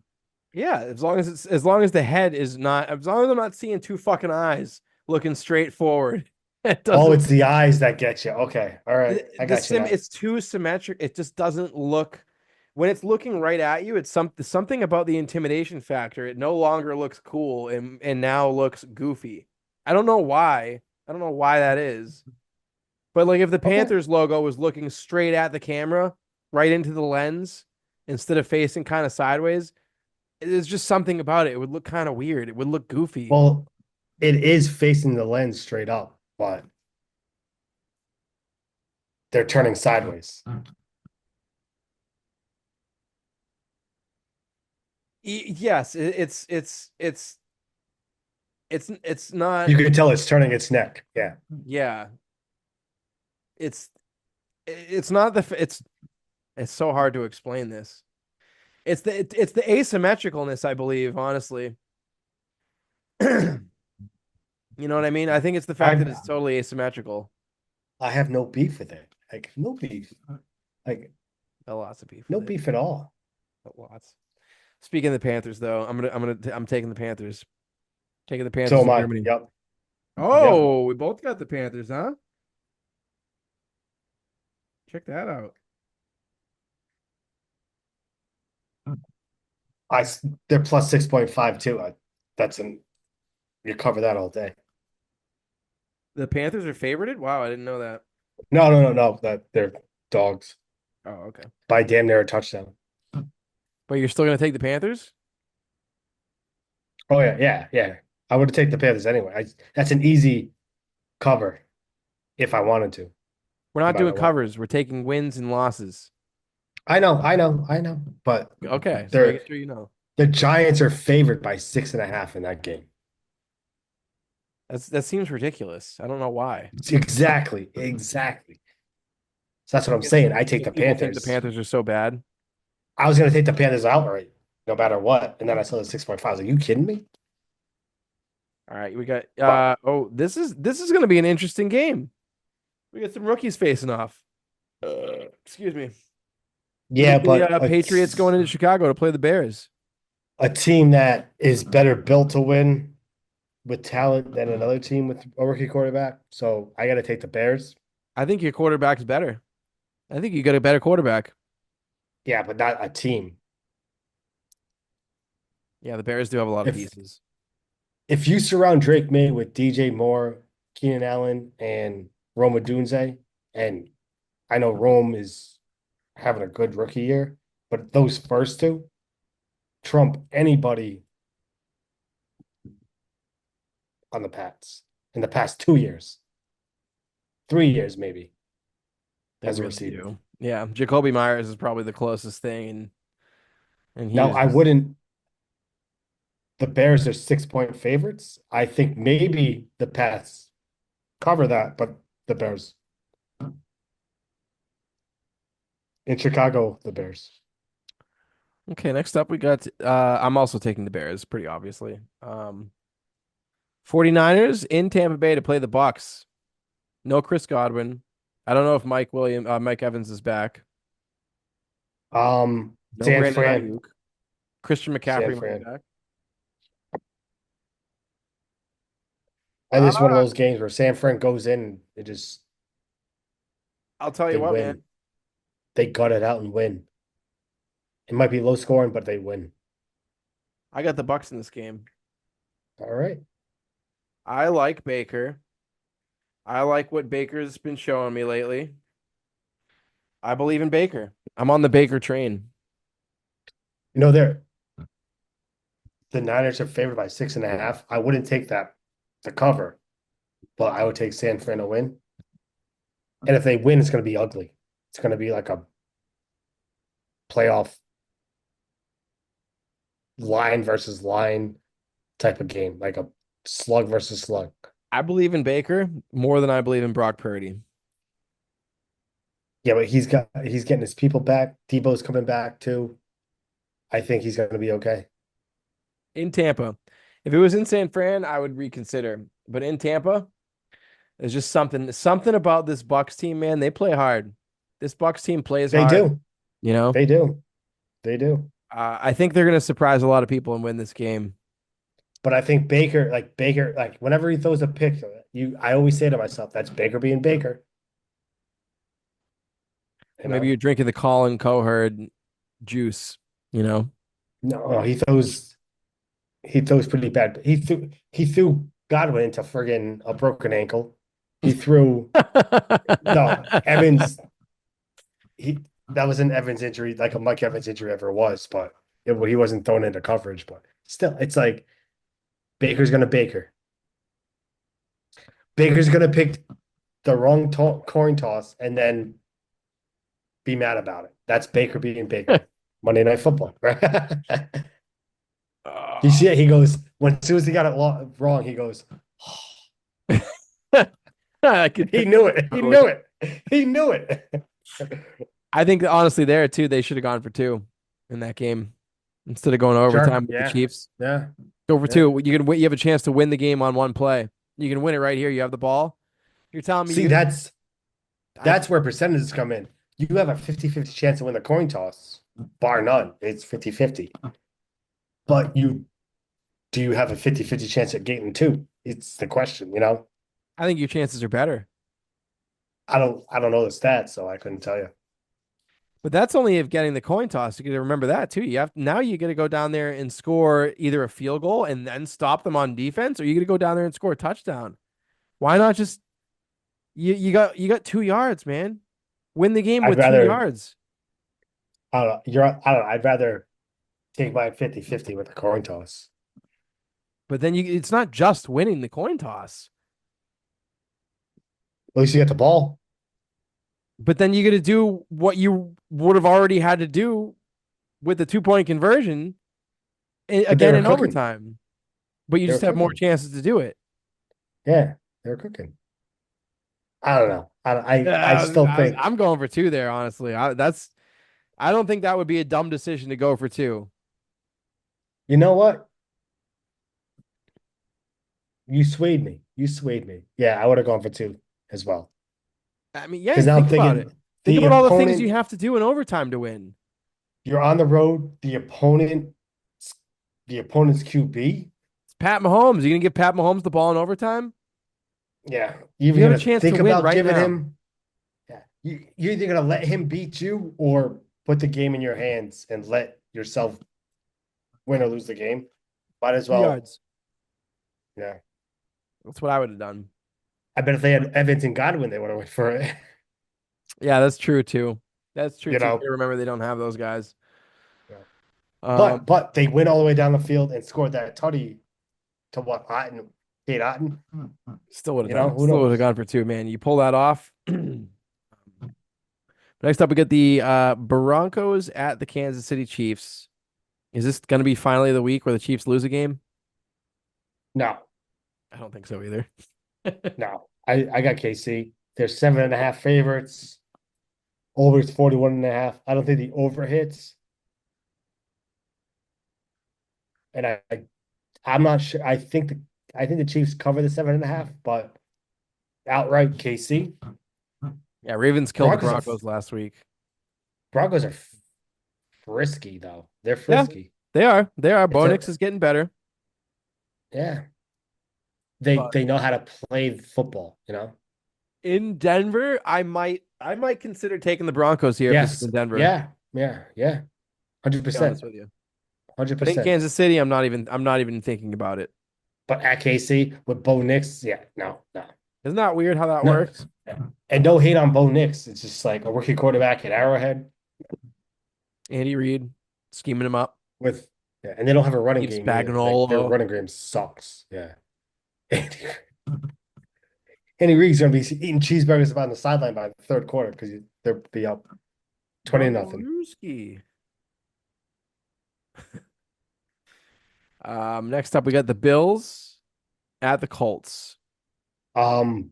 Speaker 1: Yeah, as long as the head is not as long as I'm not seeing two fucking eyes looking straight forward. It
Speaker 2: Oh,
Speaker 1: doesn't
Speaker 2: it's the eyes that get you. Okay. All right. I got you now.
Speaker 1: it's too symmetric. It just doesn't look when it's looking right at you, it's something about the intimidation factor. It no longer looks cool and now looks goofy. I don't know why. I don't know why that is. But like if the
Speaker 2: Okay.
Speaker 1: Panthers logo was looking straight at the camera, right into the lens, instead of facing kind of sideways, there's just something about it. It would look kind of weird. It would look goofy.
Speaker 2: Well, it is facing the lens straight up, but they're turning sideways.
Speaker 1: Yes, it's not.
Speaker 2: You can tell it's turning its neck. Yeah.
Speaker 1: Yeah, it's it's not the it's so hard to explain this. It's the asymmetricalness, I believe, honestly. You know what I mean? I think it's the fact
Speaker 2: I
Speaker 1: that it's totally asymmetrical.
Speaker 2: I have no beef with it. Like no beef. Like
Speaker 1: Got lots of beef
Speaker 2: no
Speaker 1: with it.
Speaker 2: beef at all.
Speaker 1: Got lots. Speaking of the Panthers, though, I'm taking the Panthers. Taking the
Speaker 2: So
Speaker 1: Panthers
Speaker 2: am
Speaker 1: in
Speaker 2: I.
Speaker 1: Germany.
Speaker 2: Yep. Yep.
Speaker 1: Oh, we both got the Panthers, huh? Check that out.
Speaker 2: They're plus 6.5 too. That's an you cover that all day.
Speaker 1: The Panthers are favorited? Wow, I didn't know that.
Speaker 2: No. That they're dogs
Speaker 1: Oh, okay.
Speaker 2: by damn near a touchdown.
Speaker 1: But you're still gonna take the Panthers?
Speaker 2: Oh yeah. I would take the Panthers anyway. That's an easy cover if I wanted to,
Speaker 1: We're
Speaker 2: no
Speaker 1: not doing
Speaker 2: matter what.
Speaker 1: covers. We're taking wins and losses.
Speaker 2: I know. But
Speaker 1: Okay, just making
Speaker 2: they're
Speaker 1: sure you know.
Speaker 2: The Giants are favored by 6.5 in that game.
Speaker 1: That seems ridiculous. I don't know why.
Speaker 2: Exactly. So that's what I'm
Speaker 1: Guess
Speaker 2: saying. I take
Speaker 1: if
Speaker 2: the
Speaker 1: people think the
Speaker 2: Panthers.
Speaker 1: Panthers are so bad.
Speaker 2: I was going to take the Panthers outright, no matter what. And then I saw the 6.5. I was like, you kidding me?
Speaker 1: All right, we got
Speaker 2: But
Speaker 1: this is going to be an interesting game. We got some rookies facing off. Excuse me. We
Speaker 2: yeah,
Speaker 1: got the
Speaker 2: but
Speaker 1: Patriots going into Chicago to play the Bears.
Speaker 2: a team that is better built to win with talent than another team with a rookie quarterback. So I got to take the Bears.
Speaker 1: I think your quarterback's better. I think you got a better quarterback.
Speaker 2: Yeah, but not a team.
Speaker 1: Yeah, the Bears do have a lot of
Speaker 2: If
Speaker 1: pieces.
Speaker 2: if you surround Drake Maye with DJ Moore, Keenan Allen, and Rome Odunze, and I know Rome is having a good rookie year, but those first two trump anybody on the Pats in the past 2 years, 3 years maybe
Speaker 1: They
Speaker 2: as a
Speaker 1: really
Speaker 2: receiver.
Speaker 1: do. Yeah, Jacoby Myers is probably the closest thing, and he
Speaker 2: Now
Speaker 1: was
Speaker 2: I
Speaker 1: just
Speaker 2: wouldn't. The Bears are 6-point favorites. I think maybe the Pats cover that, but the Bears in Chicago, the Bears.
Speaker 1: okay. Next up, we got I'm also taking the Bears, pretty obviously. 49ers in Tampa Bay to play the Bucks. No Chris Godwin. I don't know if Mike Evans is back. No
Speaker 2: San
Speaker 1: Brandon
Speaker 2: Fran,
Speaker 1: Ayuk. Christian
Speaker 2: San
Speaker 1: McCaffrey might be
Speaker 2: Fran.
Speaker 1: back.
Speaker 2: And it's one of
Speaker 1: Uh,
Speaker 2: those games where San Fran goes in, it just
Speaker 1: I'll tell you
Speaker 2: they
Speaker 1: what, man.
Speaker 2: win. They gut it out and win. It might be low scoring, but they win.
Speaker 1: I got the Bucks in this game.
Speaker 2: All right.
Speaker 1: I like Baker. I like what Baker's been showing me lately. I believe in Baker. I'm on the Baker train.
Speaker 2: You know, the Niners are favored by 6.5. I wouldn't take that to cover, but I would take San Fran to win. And if they win, it's going to be ugly. It's going to be like a playoff line versus line type of game, like a slug versus slug.
Speaker 1: I believe in Baker more than I believe in Brock Purdy.
Speaker 2: Yeah, but he's getting his people back. Debo's coming back too. I think he's going to be okay.
Speaker 1: In Tampa. If it was in San Fran, I would reconsider. But in Tampa, there's just something about this Bucks team, man. They play hard. This Bucks team plays
Speaker 2: They
Speaker 1: hard.
Speaker 2: do.
Speaker 1: You know,
Speaker 2: They do. They do.
Speaker 1: I think they're going to surprise a lot of people and win this game.
Speaker 2: But I think Baker, like whenever he throws a pick, I always say to myself, that's Baker being Baker. You
Speaker 1: Maybe
Speaker 2: know?
Speaker 1: you're drinking the Colin Cowherd juice, you know?
Speaker 2: No, he throws pretty bad. He threw Godwin into friggin' a broken ankle. He threw no Evans. He that was an Evans injury, like a Mike Evans injury ever was, but he wasn't thrown into coverage. But still, it's like Baker's gonna Baker. Baker's gonna pick the wrong coin toss and then be mad about it. That's Baker being Baker. Monday Night Football, right? You see it? He goes, as soon as he got it wrong, he goes,
Speaker 1: I could
Speaker 2: he knew it. He knew it. He knew it.
Speaker 1: I think honestly, there too, they should have gone for two in that game instead of going to overtime with the
Speaker 2: Yeah.
Speaker 1: Chiefs.
Speaker 2: Yeah.
Speaker 1: Go for
Speaker 2: Yeah.
Speaker 1: two. You can win. You have a chance to win the game on one play. You can win it right here. You have the ball. You're telling me
Speaker 2: See,
Speaker 1: you
Speaker 2: that's where percentages come in. You have a 50-50 chance to win the coin toss, bar none. It's 50-50. But do you have a 50-50 chance at getting two? It's the question, you know?
Speaker 1: I think your chances are better.
Speaker 2: I don't know the stats, so I couldn't tell you.
Speaker 1: But that's only if getting the coin toss. You got to remember that too. You got to go down there and score either a field goal and then stop them on defense, or you got to go down there and score a touchdown. Why not just you got 2 yards, man. Win the game with 2 yards.
Speaker 2: I don't know. I don't know. I'd rather take my 50-50 with the coin toss.
Speaker 1: But then it's not just winning the coin toss.
Speaker 2: At least you get the ball.
Speaker 1: But then you got to do what you would have already had to do with the 2-point conversion
Speaker 2: But they
Speaker 1: again
Speaker 2: were
Speaker 1: in
Speaker 2: cooking.
Speaker 1: overtime, but you
Speaker 2: They were
Speaker 1: just have more
Speaker 2: cooking.
Speaker 1: chances to do it.
Speaker 2: Yeah, they were cooking. I don't know. I still think,
Speaker 1: I'm going for two there, honestly. I don't think that would be a dumb decision to go for two.
Speaker 2: you know what? You swayed me. You swayed me. Yeah, I would have gone for two as well.
Speaker 1: I mean, yeah,
Speaker 2: Because now I'm
Speaker 1: think about it.
Speaker 2: thinking
Speaker 1: Think
Speaker 2: the
Speaker 1: about all the things you
Speaker 2: opponent,
Speaker 1: have to do in overtime to win.
Speaker 2: you're on the road, the opponent's QB.
Speaker 1: It's Pat Mahomes. You gonna give Pat Mahomes the ball in overtime?
Speaker 2: Yeah. You're
Speaker 1: You have a
Speaker 2: gonna
Speaker 1: chance to
Speaker 2: think
Speaker 1: win
Speaker 2: about
Speaker 1: right
Speaker 2: giving
Speaker 1: now.
Speaker 2: him, yeah. You're either gonna let him beat you or put the game in your hands and let yourself win or lose the game. Might as
Speaker 1: 2
Speaker 2: well,
Speaker 1: yards.
Speaker 2: yeah.
Speaker 1: That's what I would have done.
Speaker 2: I bet if they had Evans and Godwin, they would have went for it.
Speaker 1: Yeah, that's true too. That's true
Speaker 2: You
Speaker 1: too.
Speaker 2: know.
Speaker 1: Remember, they don't have those guys.
Speaker 2: Yeah.
Speaker 1: Um,
Speaker 2: But they went all the way down the field and scored that tutty to what Otten, Kate Otten.
Speaker 1: still would have
Speaker 2: You know,
Speaker 1: done.
Speaker 2: who
Speaker 1: Still would have
Speaker 2: knows?
Speaker 1: gone for two, man. You pull that off. Next up, we get the Broncos at the Kansas City Chiefs. Is this going to be finally the week where the Chiefs lose a game?
Speaker 2: No,
Speaker 1: I don't think so either.
Speaker 2: no. I got KC. They're 7.5 favorites. Over is 41.5. I don't think the over hits. And I'm not sure. I think the Chiefs cover the 7.5, but outright KC.
Speaker 1: Yeah, Ravens killed the
Speaker 2: Broncos are
Speaker 1: Broncos last week.
Speaker 2: Broncos are frisky though. They're
Speaker 1: Yeah,
Speaker 2: frisky.
Speaker 1: they are. They are.
Speaker 2: It's
Speaker 1: Bo
Speaker 2: a
Speaker 1: Nix is getting better.
Speaker 2: yeah. They
Speaker 1: But
Speaker 2: they know how to play football, you know?
Speaker 1: in Denver, I might consider taking the Broncos here if this is
Speaker 2: Yes.
Speaker 1: in Denver,
Speaker 2: Yeah. Yeah. Yeah.
Speaker 1: to be honest
Speaker 2: 100%.
Speaker 1: with you. But in
Speaker 2: 100%.
Speaker 1: Kansas City, I'm not even thinking about it.
Speaker 2: But at KC with Bo Nix, yeah, no, no,
Speaker 1: Isn't that weird how that
Speaker 2: no.
Speaker 1: works?
Speaker 2: And no hate on Bo Nix. It's just like a rookie quarterback at Arrowhead
Speaker 1: Andy Reid scheming him up.
Speaker 2: with, yeah, and they don't have a running
Speaker 1: Steve
Speaker 2: game either. Like their
Speaker 1: Spagnuolo.
Speaker 2: running game sucks. Yeah. Andy Reid's gonna be eating cheeseburgers about on the sideline by the third quarter because they'll be up 20-0.
Speaker 1: Brunski. Next up, we got the Bills at the Colts.
Speaker 2: Um,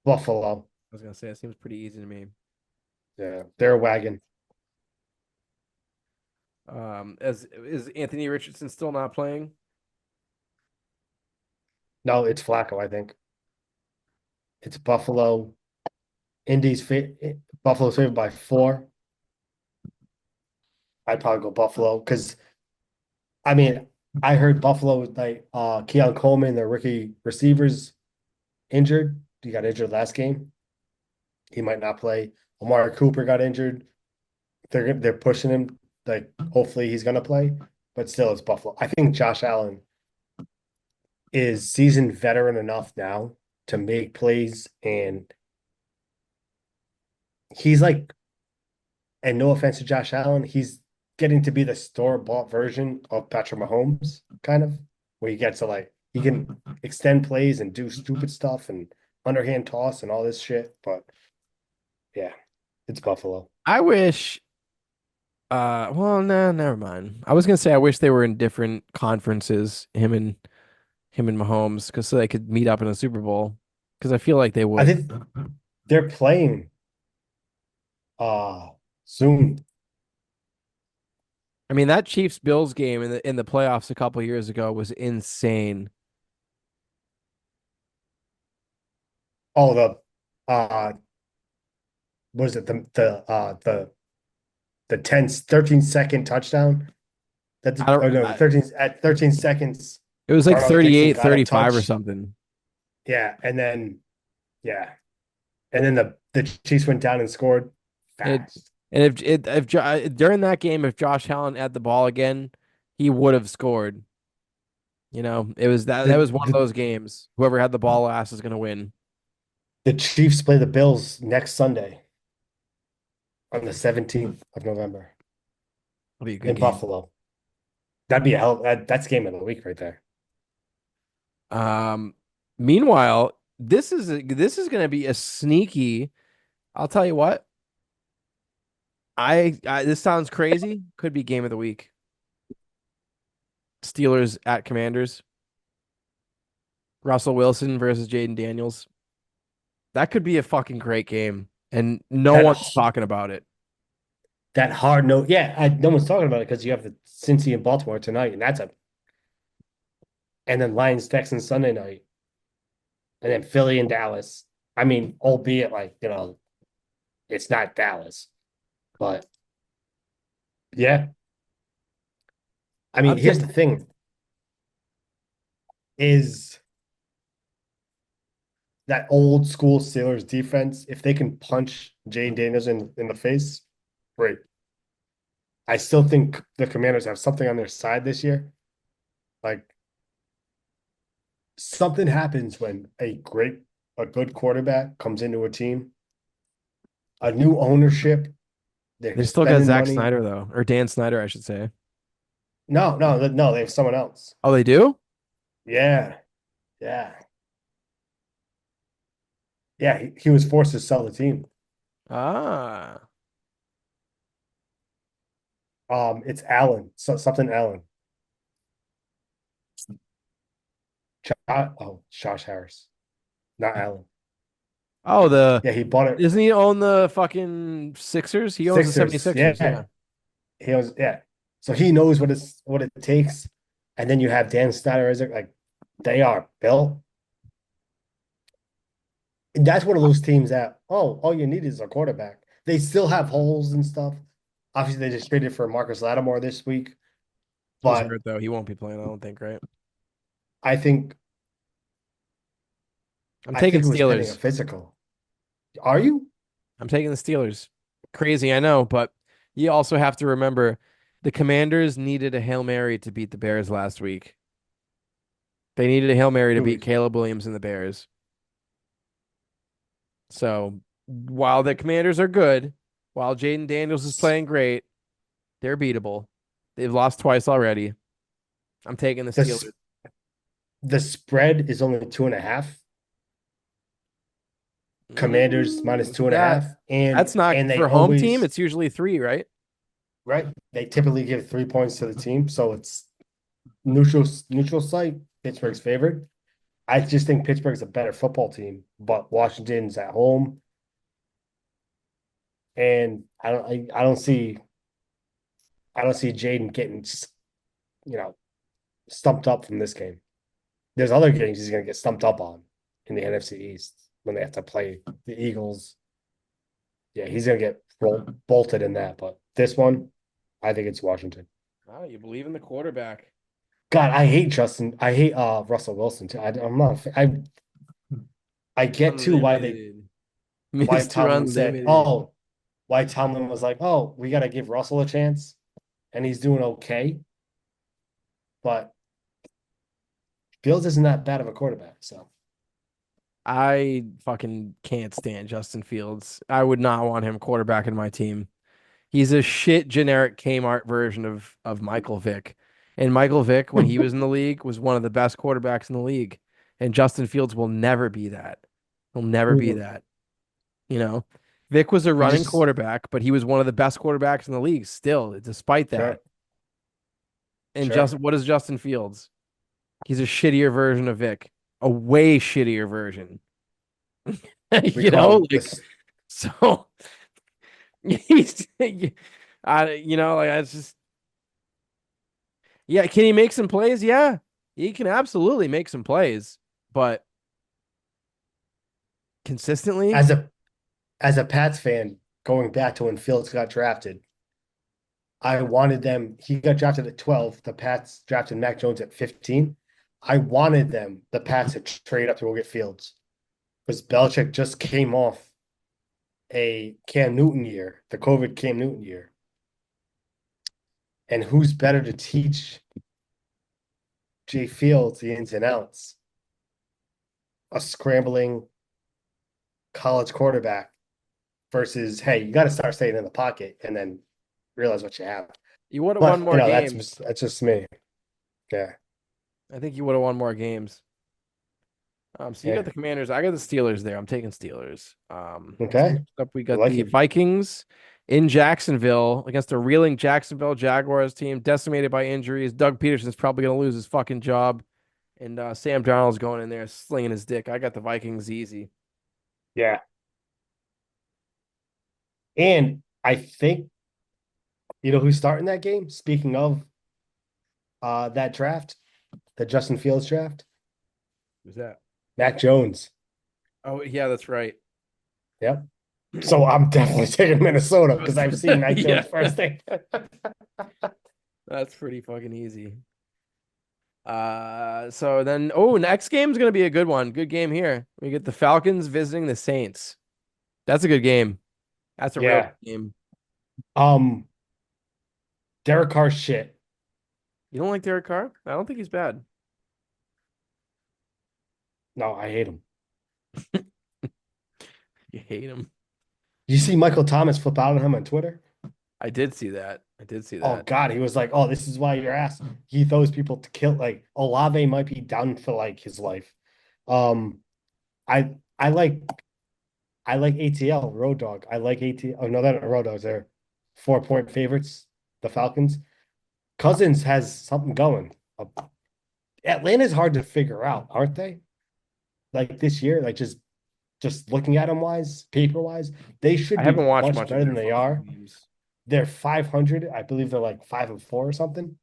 Speaker 2: Buffalo.
Speaker 1: I was gonna say it seems pretty easy to me.
Speaker 2: Yeah, they're a wagon.
Speaker 1: As is Anthony Richardson still not playing?
Speaker 2: No, it's Flacco, I think. It's Buffalo. Indy's Buffalo's favored by 4. I'd probably go Buffalo because I mean I heard Buffalo was like Keon Coleman, their rookie receivers, injured. He got injured last game. He might not play. Amari Cooper got injured. They're pushing him. Like hopefully he's gonna play, but still it's Buffalo. I think Josh Allen is seasoned veteran enough now to make plays, and he's like, and no offense to Josh Allen, he's getting to be the store-bought version of Patrick Mahomes, kind of, where he gets to like he can extend plays and do stupid stuff and underhand toss and all this shit. But yeah, it's Buffalo.
Speaker 1: I wish. Well, nah, never mind. I was gonna say I wish they were in different conferences, him and Mahomes, because so they could meet up in a Super Bowl. Because I feel like they
Speaker 2: I
Speaker 1: would.
Speaker 2: think they're playing soon.
Speaker 1: I mean, that Chiefs Bills game in the playoffs a couple years ago was insane.
Speaker 2: Oh, the what is it? The 13-second touchdown. That's
Speaker 1: I don't.
Speaker 2: oh no, the 13 seconds.
Speaker 1: It was like
Speaker 2: Darnell Gibson
Speaker 1: 38,
Speaker 2: got a
Speaker 1: 35 or
Speaker 2: touch.
Speaker 1: something.
Speaker 2: Yeah, and then yeah, and then the Chiefs went down and scored
Speaker 1: It
Speaker 2: fast.
Speaker 1: and during that game, if Josh Allen had the ball again, he would have scored. It was that
Speaker 2: The
Speaker 1: that was one of
Speaker 2: the
Speaker 1: those games. Whoever had the ball last is gonna win.
Speaker 2: the Chiefs play the Bills next Sunday on the 17th of November
Speaker 1: It'll be a good
Speaker 2: in
Speaker 1: game.
Speaker 2: Buffalo. That'd be that's game of the week right there.
Speaker 1: Meanwhile, this is gonna be a sneaky. I'll tell you what. This sounds crazy. Could be game of the week. Steelers at Commanders. Russell Wilson versus Jaden Daniels. That could be a fucking great game, and no
Speaker 2: That
Speaker 1: one's talking about it.
Speaker 2: that hard note, yeah, no one's talking about it because you have the Cincy and Baltimore tonight, and then Lions Texans Sunday night, and then Philly and Dallas. I mean, albeit it's not Dallas, but yeah. I mean, here's the thing: is that old school Steelers defense, if they can punch Jane Daniels in the face, great. I still think the Commanders have something on their side this year. Like something happens when a good quarterback comes into a team, a new ownership.
Speaker 1: They still got
Speaker 2: spending
Speaker 1: Zack
Speaker 2: money.
Speaker 1: Snyder though, or Dan Snyder, I should say.
Speaker 2: No, they have someone else.
Speaker 1: Oh, they do?
Speaker 2: Yeah, yeah, yeah. He was forced to sell the team.
Speaker 1: Ah,
Speaker 2: It's Allen, something Allen. Josh Harris, not Allen.
Speaker 1: oh,
Speaker 2: Yeah, he bought it.
Speaker 1: doesn't he own the fucking Sixers? He owns the
Speaker 2: Sixers.
Speaker 1: 76ers,
Speaker 2: Yeah, he was. Yeah, so he knows what it takes. And then you have Dan Snyder as like they are built. And that's one of those teams that all you need is a quarterback. They still have holes and stuff. Obviously, they just traded for Marcus Lattimore this week,
Speaker 1: He's
Speaker 2: but
Speaker 1: hurt though. He won't be playing, I don't think, right?
Speaker 2: I think
Speaker 1: I'm
Speaker 2: I
Speaker 1: taking
Speaker 2: think it was pending a
Speaker 1: Steelers.
Speaker 2: physical. Are you?
Speaker 1: I'm taking the Steelers. Crazy, I know, but you also have to remember the Commanders needed a Hail Mary to beat the Bears last week. They needed a Hail Mary to beat Caleb Williams and the Bears. So while the Commanders are good, while Jaden Daniels is playing great, they're beatable. They've lost twice already. I'm taking the Steelers.
Speaker 2: The spread is only 2.5. Commanders minus 2.5,
Speaker 1: That's not
Speaker 2: and they
Speaker 1: for home team.
Speaker 2: always
Speaker 1: It's usually 3, right?
Speaker 2: right. They typically give 3 points to the team, so it's neutral site. Pittsburgh's favored. I just think Pittsburgh's a better football team, but Washington's at home, and I don't see Jaden getting stumped up from this game. There's other games he's going to get stumped up on in the NFC East when they have to play the Eagles. Yeah, he's going to get bolted in that, but this one, I think it's Washington.
Speaker 1: Oh, you believe in the quarterback.
Speaker 2: God, I hate Russell Wilson too. I'm not. I get too why
Speaker 1: Mr.
Speaker 2: Tomlin said,
Speaker 1: Unlimited.
Speaker 2: why Tomlin was like, oh, we got to give Russell a chance, and he's doing okay, but Fields isn't that bad of a quarterback. So
Speaker 1: I fucking can't stand Justin Fields. I would not want him quarterbacking my team. He's a shit generic Kmart version of Michael Vick. And Michael Vick, when he was in the league, was one of the best quarterbacks in the league. And Justin Fields will never be that. He'll never be that. You know, Vick was a running quarterback, but he was one of the best quarterbacks in the league still, despite that.
Speaker 2: Sure.
Speaker 1: And what is Justin Fields? He's a shittier version of Vick, a way shittier version. So he's, it's just, yeah. Can he make some plays? Yeah, he can absolutely make some plays, but consistently,
Speaker 2: as a Pats fan, going back to when Fields got drafted, I wanted them. He got drafted at 12. The Pats drafted Mac Jones at 15. I wanted the Pats to trade up to go get Fields because Belichick just came off a Cam Newton year, the COVID Cam Newton year. And who's better to teach Jay Fields the ins and outs? A scrambling college quarterback versus, hey, you got to start staying in the pocket and then realize what you have.
Speaker 1: You would have won more games.
Speaker 2: That's just me. Yeah.
Speaker 1: I think you would have won more games. So you got the Commanders. I got the Steelers there. I'm taking Steelers.
Speaker 2: Okay.
Speaker 1: Up we got the Vikings in Jacksonville against a reeling Jacksonville Jaguars team decimated by injuries. Doug Peterson's probably going to lose his fucking job. And Sam Darnold's going in there slinging his dick. I got the Vikings easy.
Speaker 2: Yeah. And I think, who's starting that game? Speaking of that draft, the Justin Fields draft,
Speaker 1: Who's that?
Speaker 2: Mac Jones.
Speaker 1: Oh, yeah, that's right.
Speaker 2: Yep. So I'm definitely taking Minnesota because I've seen Mac
Speaker 1: Yeah.
Speaker 2: Jones first thing.
Speaker 1: That's pretty fucking easy. So then, next game's gonna be a good one. Good game here. We get the Falcons visiting the Saints. That's a good game. That's a real
Speaker 2: Yeah.
Speaker 1: good game.
Speaker 2: Derek Carr's shit.
Speaker 1: You don't like Derek Carr? I don't think he's bad.
Speaker 2: No, I hate him.
Speaker 1: You hate him.
Speaker 2: You see Michael Thomas flip out on him on Twitter?
Speaker 1: I did see that.
Speaker 2: Oh God, he was like, "Oh, this is why your ass." He throws people to kill. Like Olave might be done for like his life. I I like ATL Road Dog. I like ATL. Oh no, they're not Road Dogs. They're 4-point favorites. The Falcons. Cousins has something going. Atlanta's hard to figure out, aren't they? Like this year, like just looking at them paper wise, they should
Speaker 1: I
Speaker 2: be
Speaker 1: haven't watched
Speaker 2: much
Speaker 1: much
Speaker 2: better
Speaker 1: of
Speaker 2: than
Speaker 1: their
Speaker 2: they
Speaker 1: fucking
Speaker 2: are.
Speaker 1: games.
Speaker 2: They're 500. I believe they're like 5-4 or something.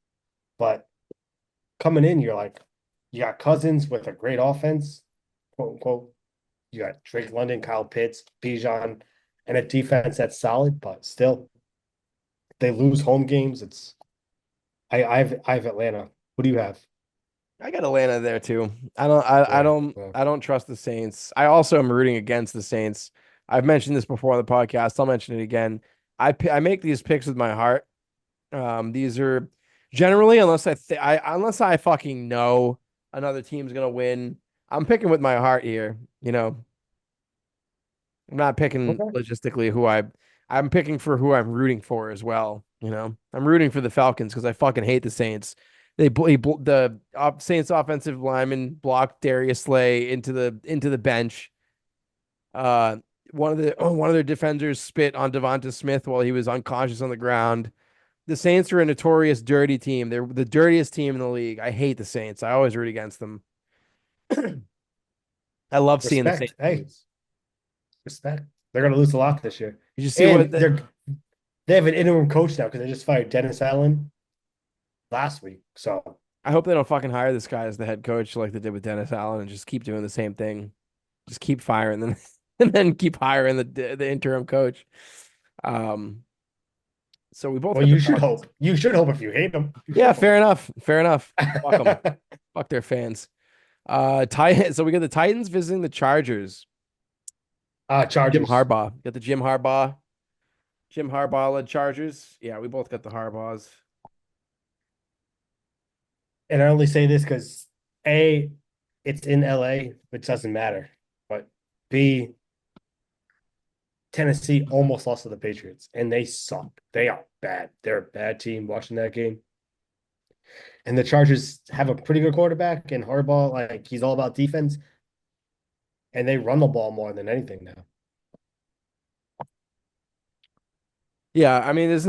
Speaker 2: But coming in, you're like, you got Cousins with a great offense, quote unquote. You got Drake London, Kyle Pitts, Bijan, and a defense that's solid, but still, they lose home games. I have Atlanta. What do you have?
Speaker 1: I got Atlanta there too. I don't trust the Saints. I also am rooting against the Saints. I've mentioned this before on the podcast. I'll mention it again. I make these picks with my heart. These are generally unless I fucking know another team's gonna win. I'm picking with my heart here. I'm not picking
Speaker 2: Okay.
Speaker 1: logistically I'm picking for who I'm rooting for as well. I'm rooting for the Falcons because I fucking hate the Saints. The Saints offensive lineman blocked Darius Slay into the bench. Uh, one of their defenders spit on Devonta Smith while he was unconscious on the ground. The Saints are a notorious dirty team. They're the dirtiest team in the league. I hate the Saints. I always root against them. I love seeing the
Speaker 2: Respect.
Speaker 1: Saints
Speaker 2: Hey,
Speaker 1: lose.
Speaker 2: respect. They're gonna lose a lot this year.
Speaker 1: Did you see
Speaker 2: And they have an interim coach now because they just fired Dennis Allen last week. So
Speaker 1: I hope they don't fucking hire this guy as the head coach like they did with Dennis Allen and just keep doing the same thing. Just keep firing them and then keep hiring the interim coach. So we both
Speaker 2: well,
Speaker 1: got
Speaker 2: you
Speaker 1: the
Speaker 2: should
Speaker 1: Falcons.
Speaker 2: hope. You should hope if you hate them.
Speaker 1: Yeah, fair enough. Fair enough. Fuck them. Fuck their fans. So we got the Titans visiting the Chargers. Jim
Speaker 2: Chargers.
Speaker 1: Harbaugh. Got the Jim Harbaugh led Chargers. Yeah, we both got the Harbaughs.
Speaker 2: And I only say this because it's in LA, which doesn't matter. But B, Tennessee almost lost to the Patriots, and they suck. They are bad. They're a bad team watching that game. And the Chargers have a pretty good quarterback, and Harbaugh, like he's all about defense, and they run the ball more than anything now.
Speaker 1: Yeah, I mean,
Speaker 2: There's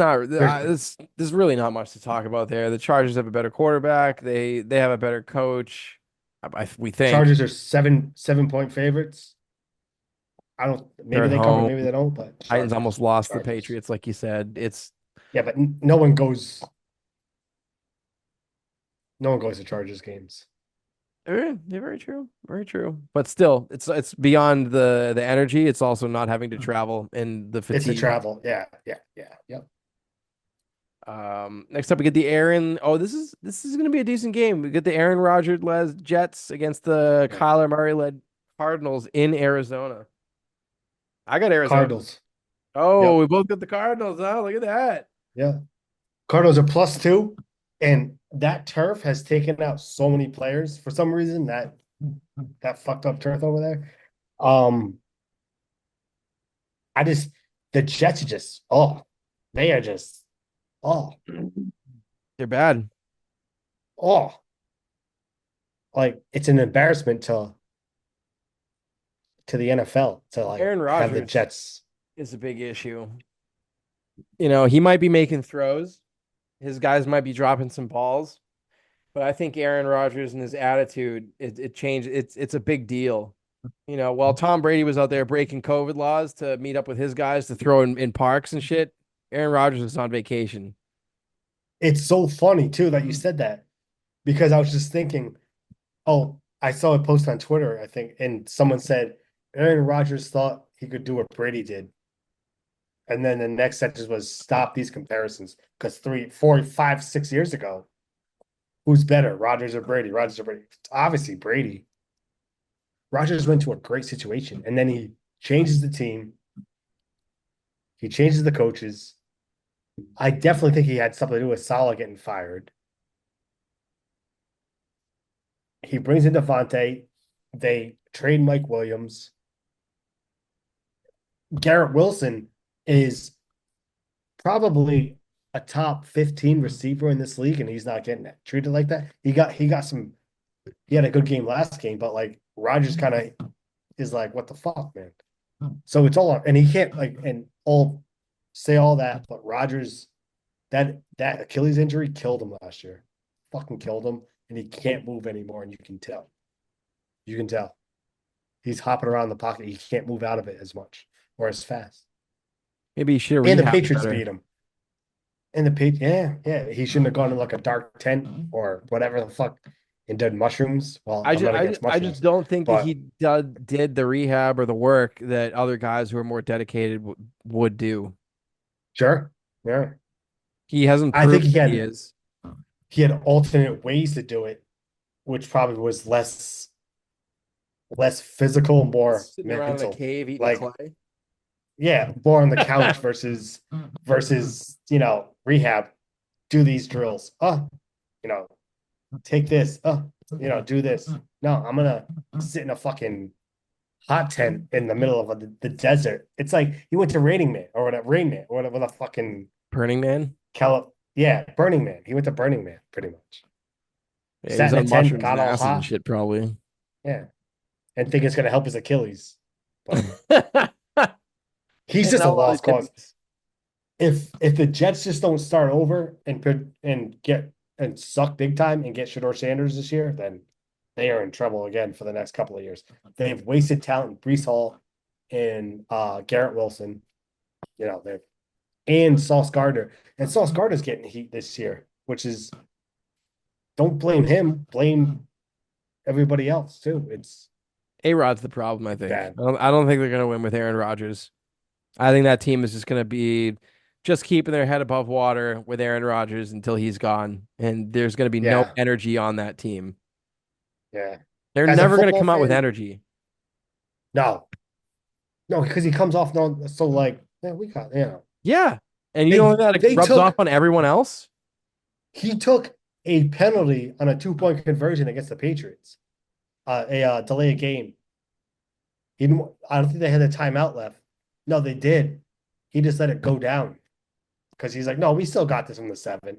Speaker 1: there's really not much to talk about there. The Chargers have a better quarterback. They have a better coach. We think
Speaker 2: Chargers are 7-point favorites. I don't.
Speaker 1: they're
Speaker 2: Maybe
Speaker 1: at
Speaker 2: they cover,
Speaker 1: home.
Speaker 2: maybe they don't. But
Speaker 1: Titans almost lost the
Speaker 2: Chargers.
Speaker 1: Patriots, like you said.
Speaker 2: Yeah, but no one goes. No one goes to Chargers games.
Speaker 1: They're very true, very true. But still, it's beyond the energy. It's also not having to travel and the
Speaker 2: It's the
Speaker 1: fatigue.
Speaker 2: travel. Yeah. Yep.
Speaker 1: Next up we get the Aaron. Oh, this is gonna be a decent game. We get the Aaron Rodgers led Jets against the
Speaker 2: Yeah.
Speaker 1: Kyler Murray led Cardinals in Arizona. I got Arizona.
Speaker 2: Cardinals.
Speaker 1: Oh,
Speaker 2: Yep.
Speaker 1: we both got the Cardinals. Huh? Look at that.
Speaker 2: Yeah. Cardinals are +2, and that turf has taken out so many players for some reason. That fucked up turf over there. I just the Jets are just they are just oh
Speaker 1: They're bad.
Speaker 2: oh like it's an embarrassment to the NFL to like
Speaker 1: Aaron
Speaker 2: have the
Speaker 1: Rodgers
Speaker 2: Jets.
Speaker 1: is a big issue. He might be making throws. His guys might be dropping some balls, but I think Aaron Rodgers and his attitude, it changed. It's a big deal. While Tom Brady was out there breaking COVID laws to meet up with his guys to throw in parks and shit, Aaron Rodgers was on vacation.
Speaker 2: It's so funny too that you said that because I was just thinking, oh, I saw a post on Twitter, I think, and someone said Aaron Rodgers thought he could do what Brady did. And then the next sentence was stop these comparisons. Because 3, 4, 5, 6 years ago, who's better, Rodgers or Brady? Rodgers or Brady? It's obviously Brady. Rodgers went to a great situation, and then he changes the team. He changes the coaches. I definitely think he had something to do with Salah getting fired. He brings in Devontae. They trade Mike Williams. Garrett Wilson is probably a top 15 receiver in this league, and he's not getting treated like that. He had a good game last game, but like Rodgers kind of is like, what the fuck, man? So it's all and he can't and all say all that, but Rodgers, that Achilles injury killed him last year. Fucking killed him, and he can't move anymore, and you can tell. You can tell. He's hopping around the pocket. He can't move out of it as much or as fast.
Speaker 1: Maybe he should have
Speaker 2: And the
Speaker 1: rehabbed
Speaker 2: Patriots
Speaker 1: better.
Speaker 2: beat him. And the Patriots, yeah. He shouldn't have gone to like a dark tent or whatever the fuck and done mushrooms. Well,
Speaker 1: I
Speaker 2: I'm
Speaker 1: just,
Speaker 2: not
Speaker 1: I,
Speaker 2: against
Speaker 1: just- I just
Speaker 2: mushrooms,
Speaker 1: don't think that
Speaker 2: but
Speaker 1: he did the rehab or the work that other guys who are more dedicated would do.
Speaker 2: sure. Yeah.
Speaker 1: He hasn't
Speaker 2: I think
Speaker 1: proven that he is.
Speaker 2: he had alternate ways to do it, which probably was less physical, more
Speaker 1: Sitting around in a
Speaker 2: mental.
Speaker 1: cave eating
Speaker 2: Like,
Speaker 1: clay.
Speaker 2: yeah, more on the couch versus rehab. Do these drills. You know, take this. Do this. No, I'm gonna sit in a fucking hot tent in the middle of the desert. It's like he went to Raining Man or whatever, Rain Man, or whatever the fucking
Speaker 1: Burning Man.
Speaker 2: Burning Man. He went to Burning Man pretty much.
Speaker 1: Yeah, he
Speaker 2: Sat
Speaker 1: was
Speaker 2: in a
Speaker 1: on
Speaker 2: tent,
Speaker 1: mushrooms
Speaker 2: got
Speaker 1: and
Speaker 2: all
Speaker 1: acid and
Speaker 2: hot.
Speaker 1: shit, probably.
Speaker 2: Yeah, and think it's gonna help his Achilles, but
Speaker 1: And
Speaker 2: he's just a
Speaker 1: all these
Speaker 2: lost cause.
Speaker 1: hippies.
Speaker 2: If the Jets just don't start over and get and suck big time and get Shador Sanders this year, then they are in trouble again for the next couple of years. They've wasted talent, Brees Hall and Garrett Wilson. They've and Sauce Gardner. And Sauce Gardner's getting heat this year, which is don't blame him, blame everybody else too. It's
Speaker 1: A-Rod's the problem, I think.
Speaker 2: bad.
Speaker 1: I don't think they're going to win with Aaron Rodgers. I think that team is just going to be just keeping their head above water with Aaron Rodgers until he's gone. And there's going to be no
Speaker 2: Yeah,
Speaker 1: energy on that team.
Speaker 2: yeah.
Speaker 1: They're
Speaker 2: As a
Speaker 1: never going to
Speaker 2: football
Speaker 1: come out with
Speaker 2: fan,
Speaker 1: energy.
Speaker 2: no, no, because he comes off so like, yeah, we got
Speaker 1: Yeah. And you
Speaker 2: they
Speaker 1: know that
Speaker 2: they
Speaker 1: rubs off
Speaker 2: took
Speaker 1: on everyone else?
Speaker 2: he took a penalty on a 2-point conversion against the Patriots, a delay of game. He didn't. I don't think they had a timeout left. No, they did. He just let it go down because he's like, no, we still got this from the 7.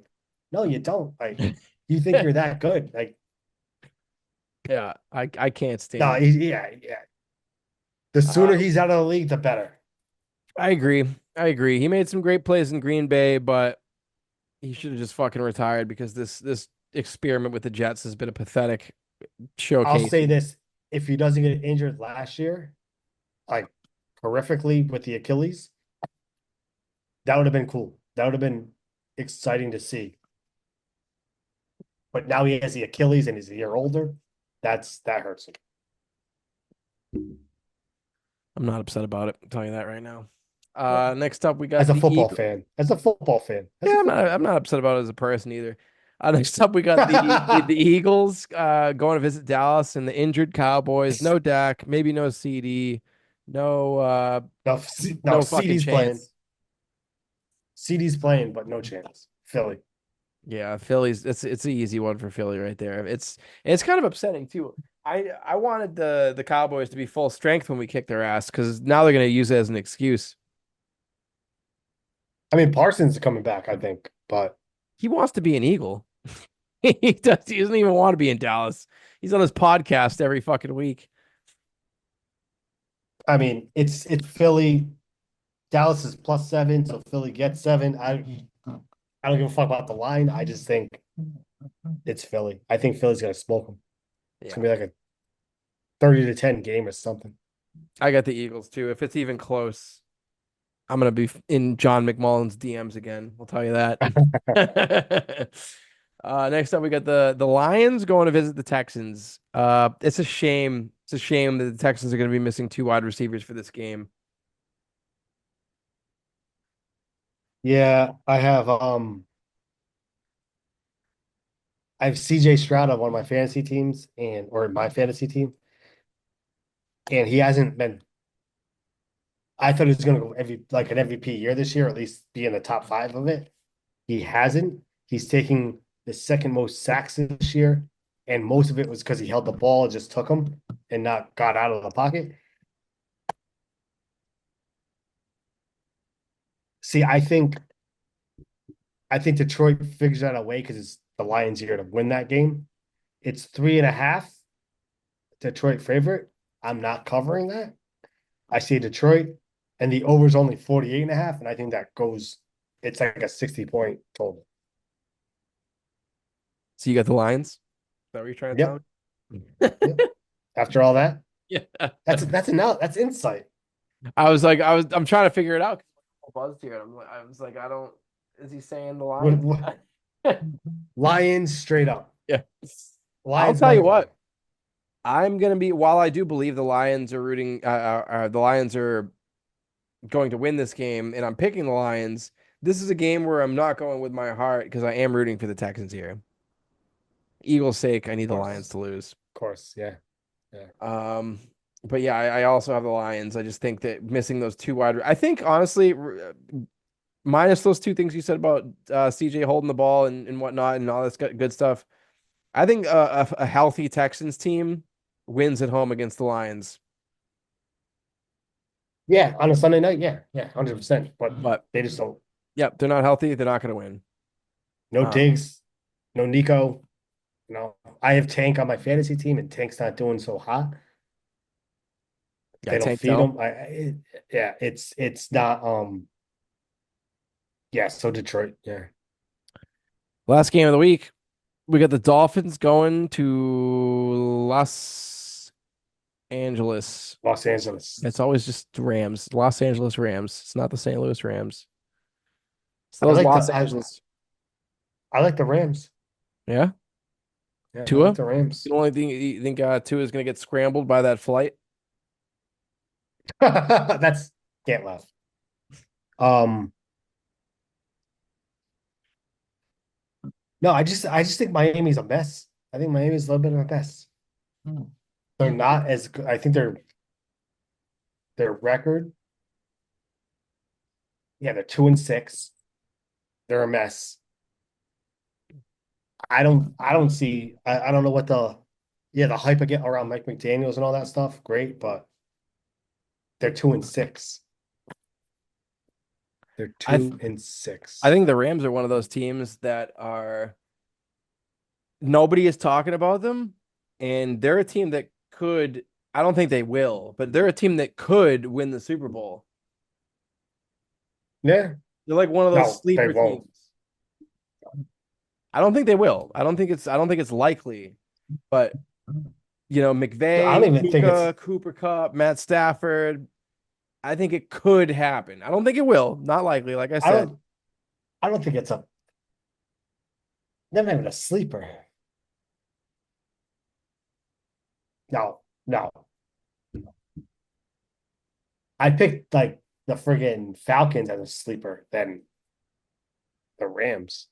Speaker 2: No, you don't. Like, you think you're that good? Like,
Speaker 1: Yeah, I can't
Speaker 2: no,
Speaker 1: stand.
Speaker 2: yeah. The
Speaker 1: Uh,
Speaker 2: sooner he's out of the league, the better.
Speaker 1: I agree. I agree. He made some great plays in Green Bay, but he should have just fucking retired because this experiment with the Jets has been a pathetic
Speaker 2: I'll
Speaker 1: showcase.
Speaker 2: say this: if he doesn't get injured last year, like horrifically with the Achilles, that would have been cool. That would have been exciting to see. But now he has the Achilles and he's a year older. That hurts him.
Speaker 1: I'm not upset about it. I'm telling you that right now. Next up we
Speaker 2: As
Speaker 1: got
Speaker 2: a
Speaker 1: the
Speaker 2: football
Speaker 1: Eagles.
Speaker 2: fan, as a football fan,
Speaker 1: Yeah, I'm not upset about it as a person either. Next up we got the Eagles going to visit Dallas and the injured Cowboys. No Dak, maybe no CD, no
Speaker 2: no, no.
Speaker 1: no fucking
Speaker 2: CD's playing.
Speaker 1: chance.
Speaker 2: CD's playing, but no chance. Philly.
Speaker 1: Yeah, Philly's it's an easy one for Philly right there. It's kind of upsetting too. I wanted the Cowboys to be full strength when we kicked their ass because now they're gonna use it as an excuse.
Speaker 2: I mean, Parsons is coming back, I think, but
Speaker 1: He wants to be an Eagle. He does. He doesn't even want to be in Dallas. He's on his podcast every fucking week.
Speaker 2: I mean, it's Philly. Dallas is +7, so Philly gets 7. I don't give a fuck about the line. I just think it's Philly. I think Philly's gonna smoke them. It's
Speaker 1: Yeah.
Speaker 2: gonna be like a 30-10 game or something.
Speaker 1: I got the Eagles too. If it's even close, I'm gonna be in John McMullen's DMs again. I'll tell you that. Next up, we got the Lions going to visit the Texans. It's a shame. It's a shame that the Texans are going to be missing 2 wide receivers for this game.
Speaker 2: Yeah, I have CJ Stroud on one of my fantasy teams or my fantasy team, and he hasn't been. I thought he was going to go like an MVP year this year, or at least be in the top 5 of it. He hasn't. He's taking the second most sacks this year, and most of it was because he held the ball and just took them and not got out of the pocket. See, I think Detroit figures out a way because it's the Lions' year to win that game. It's 3.5 Detroit favorite. I'm not covering that. I see Detroit, and the over is only 48.5, and I think that goes. It's like a 60-point total.
Speaker 1: So you got the Lions? Is that what you're trying to tell
Speaker 2: Yep.
Speaker 1: me?
Speaker 2: Yep. After all that,
Speaker 1: Yeah.
Speaker 2: that's insight.
Speaker 1: I'm trying to figure it out. I'm buzzed here. I was like, I don't. Is he saying the Lions?
Speaker 2: Lions straight up.
Speaker 1: Yeah. I'll
Speaker 2: Lions
Speaker 1: tell you
Speaker 2: money line.
Speaker 1: what. I'm gonna be. While I do believe the Lions are rooting, the Lions are going to win this game, and I'm picking the Lions. This is a game where I'm not going with my heart because I am rooting for the Texans here. Eagles' sake, I need the Lions to lose.
Speaker 2: Of course, yeah.
Speaker 1: But yeah, I also have the Lions. I just think that missing those 2 wide. I think honestly, minus those 2 things you said about CJ holding the ball and whatnot and all this good stuff. I think a healthy Texans team wins at home against the Lions.
Speaker 2: Yeah, on a Sunday night, yeah, 100%. But
Speaker 1: But
Speaker 2: they just don't.
Speaker 1: yep, they're not healthy. They're not going to win.
Speaker 2: No Diggs, no Nico. No, I have Tank on my fantasy team, and Tank's not doing so hot.
Speaker 1: Yeah,
Speaker 2: They don't
Speaker 1: Tank
Speaker 2: feed
Speaker 1: Dell.
Speaker 2: him. Yeah, it's not. Yeah, so Detroit, yeah.
Speaker 1: Last game of the week, we got the Dolphins going to Los Angeles.
Speaker 2: Los Angeles.
Speaker 1: It's always just the Rams, Los Angeles Rams. It's not the St. Louis Rams. It's
Speaker 2: I
Speaker 1: those
Speaker 2: like the
Speaker 1: Los Angeles.
Speaker 2: I like the Rams.
Speaker 1: Yeah,
Speaker 2: Yeah, I
Speaker 1: Tua.
Speaker 2: like the Rams.
Speaker 1: The only thing you think Tua is going to get scrambled by that flight.
Speaker 2: That's can't laugh. Um, no, I just think Miami's a mess. I think Miami's a little bit of a mess. They're not as good. I think their record. Yeah, they're 2-6. They're a mess. I don't see. I don't know what the hype again around Mike McDaniels and all that stuff. Great, but they're 2-6. They're
Speaker 1: I
Speaker 2: 2-6.
Speaker 1: I think the Rams are one of those teams that are nobody is talking about them, and they're a team that could. I don't think they will, but they're a team that could win the Super Bowl.
Speaker 2: Yeah.
Speaker 1: They're like one of those
Speaker 2: No, they
Speaker 1: sleeper
Speaker 2: won't.
Speaker 1: teams. I don't think they will. I don't think it's likely, but
Speaker 2: I
Speaker 1: McVay,
Speaker 2: don't even think it's.
Speaker 1: Cooper Kupp, Matt Stafford. I think it could happen. I don't think it will. Not likely, like I
Speaker 2: I
Speaker 1: said.
Speaker 2: don't. I don't think it's a. They're not even a sleeper. No, no. I picked like the friggin' Falcons as a sleeper than the Rams.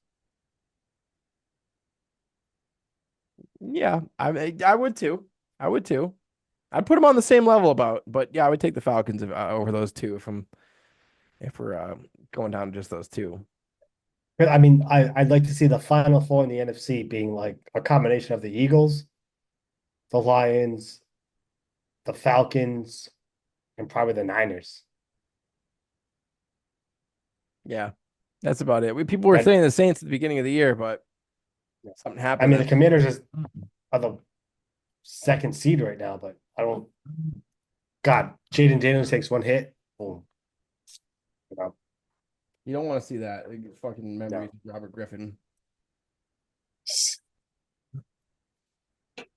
Speaker 1: Yeah, I would too. I would too. I'd put them on the same level but yeah, I would take the Falcons over those two if we're going down to just those two.
Speaker 2: But I mean, I'd like to see the Final Four in the NFC being like a combination of the Eagles, the Lions, the Falcons, and probably the Niners.
Speaker 1: Yeah, that's about it. People were
Speaker 2: And
Speaker 1: saying the Saints at the beginning of the year, but something
Speaker 2: I
Speaker 1: happened.
Speaker 2: mean, the Commanders are the second seed right now, but I don't. God, Jaden Daniels takes one hit. Boom. No.
Speaker 1: You don't want to see that. Like, fucking memories
Speaker 2: No.
Speaker 1: of Robert Griffin.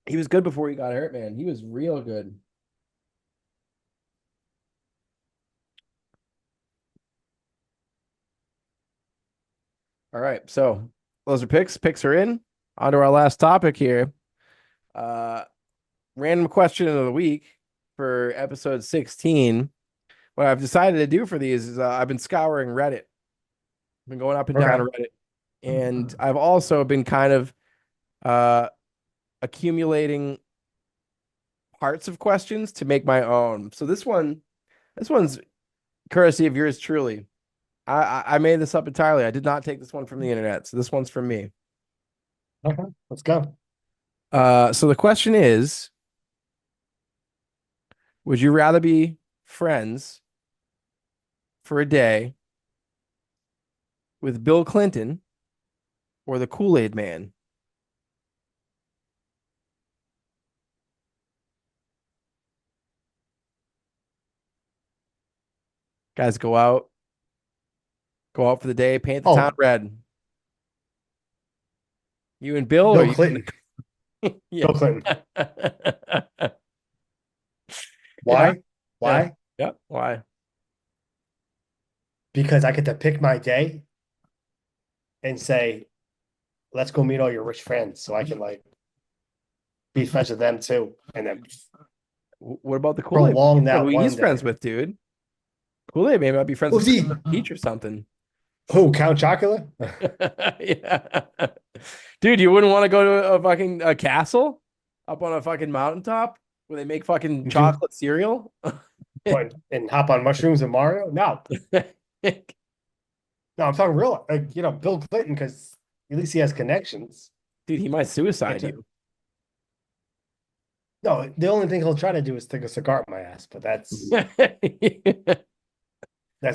Speaker 1: He was good before he got hurt, man. He was real good. All right, so those are picks. Picks are in. On to our last topic here. Random question of the week for episode 16. What I've decided to do for these is I've been scouring Reddit. I've been going up and down Reddit. And I've also been kind of accumulating parts of questions to make my own. So this one's courtesy of yours truly. I made this up entirely. I did not take this one from the internet. So this one's from me.
Speaker 2: Okay, let's go.
Speaker 1: So the question is, would you rather be friends for a day with Bill Clinton or the Kool-Aid Man? Guys, go out for the day, paint the town red. You and Bill,
Speaker 2: Bill Clinton.
Speaker 1: Yeah.
Speaker 2: Bill Clinton. Why?
Speaker 1: Yeah.
Speaker 2: Why?
Speaker 1: Yeah. Why?
Speaker 2: Because I get to pick my day and say, let's go meet all your rich friends so I can like be friends with them too. And then
Speaker 1: what about the Kool-Aid?
Speaker 2: prolong that
Speaker 1: Who
Speaker 2: one
Speaker 1: he's
Speaker 2: day.
Speaker 1: friends with, dude? Kool-Aid maybe might be friends
Speaker 2: Who's
Speaker 1: with
Speaker 2: he?
Speaker 1: Peach or something.
Speaker 2: Who, Count Chocula?
Speaker 1: Yeah. Dude, you wouldn't want to go to a fucking castle up on a fucking mountaintop where they make fucking chocolate cereal?
Speaker 2: And hop on mushrooms and Mario? No. No, I'm talking real. Like, Bill Clinton, because at least he has connections.
Speaker 1: Dude, he might suicide you.
Speaker 2: No, the only thing he'll try to do is stick a cigar up my ass, but that's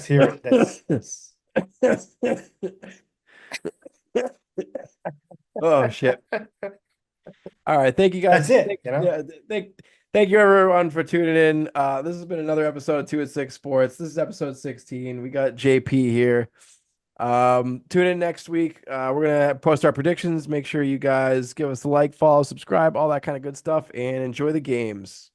Speaker 2: here. That's
Speaker 1: Oh shit. All right, thank you guys.
Speaker 2: That's it.
Speaker 1: Thank you everyone for tuning in. This has been another episode of 2 at 6 Sports. This is episode 16. We got JP here. Tune in next week. We're gonna post our predictions. Make sure you guys give us a like, follow, subscribe, all that kind of good stuff, and enjoy the games.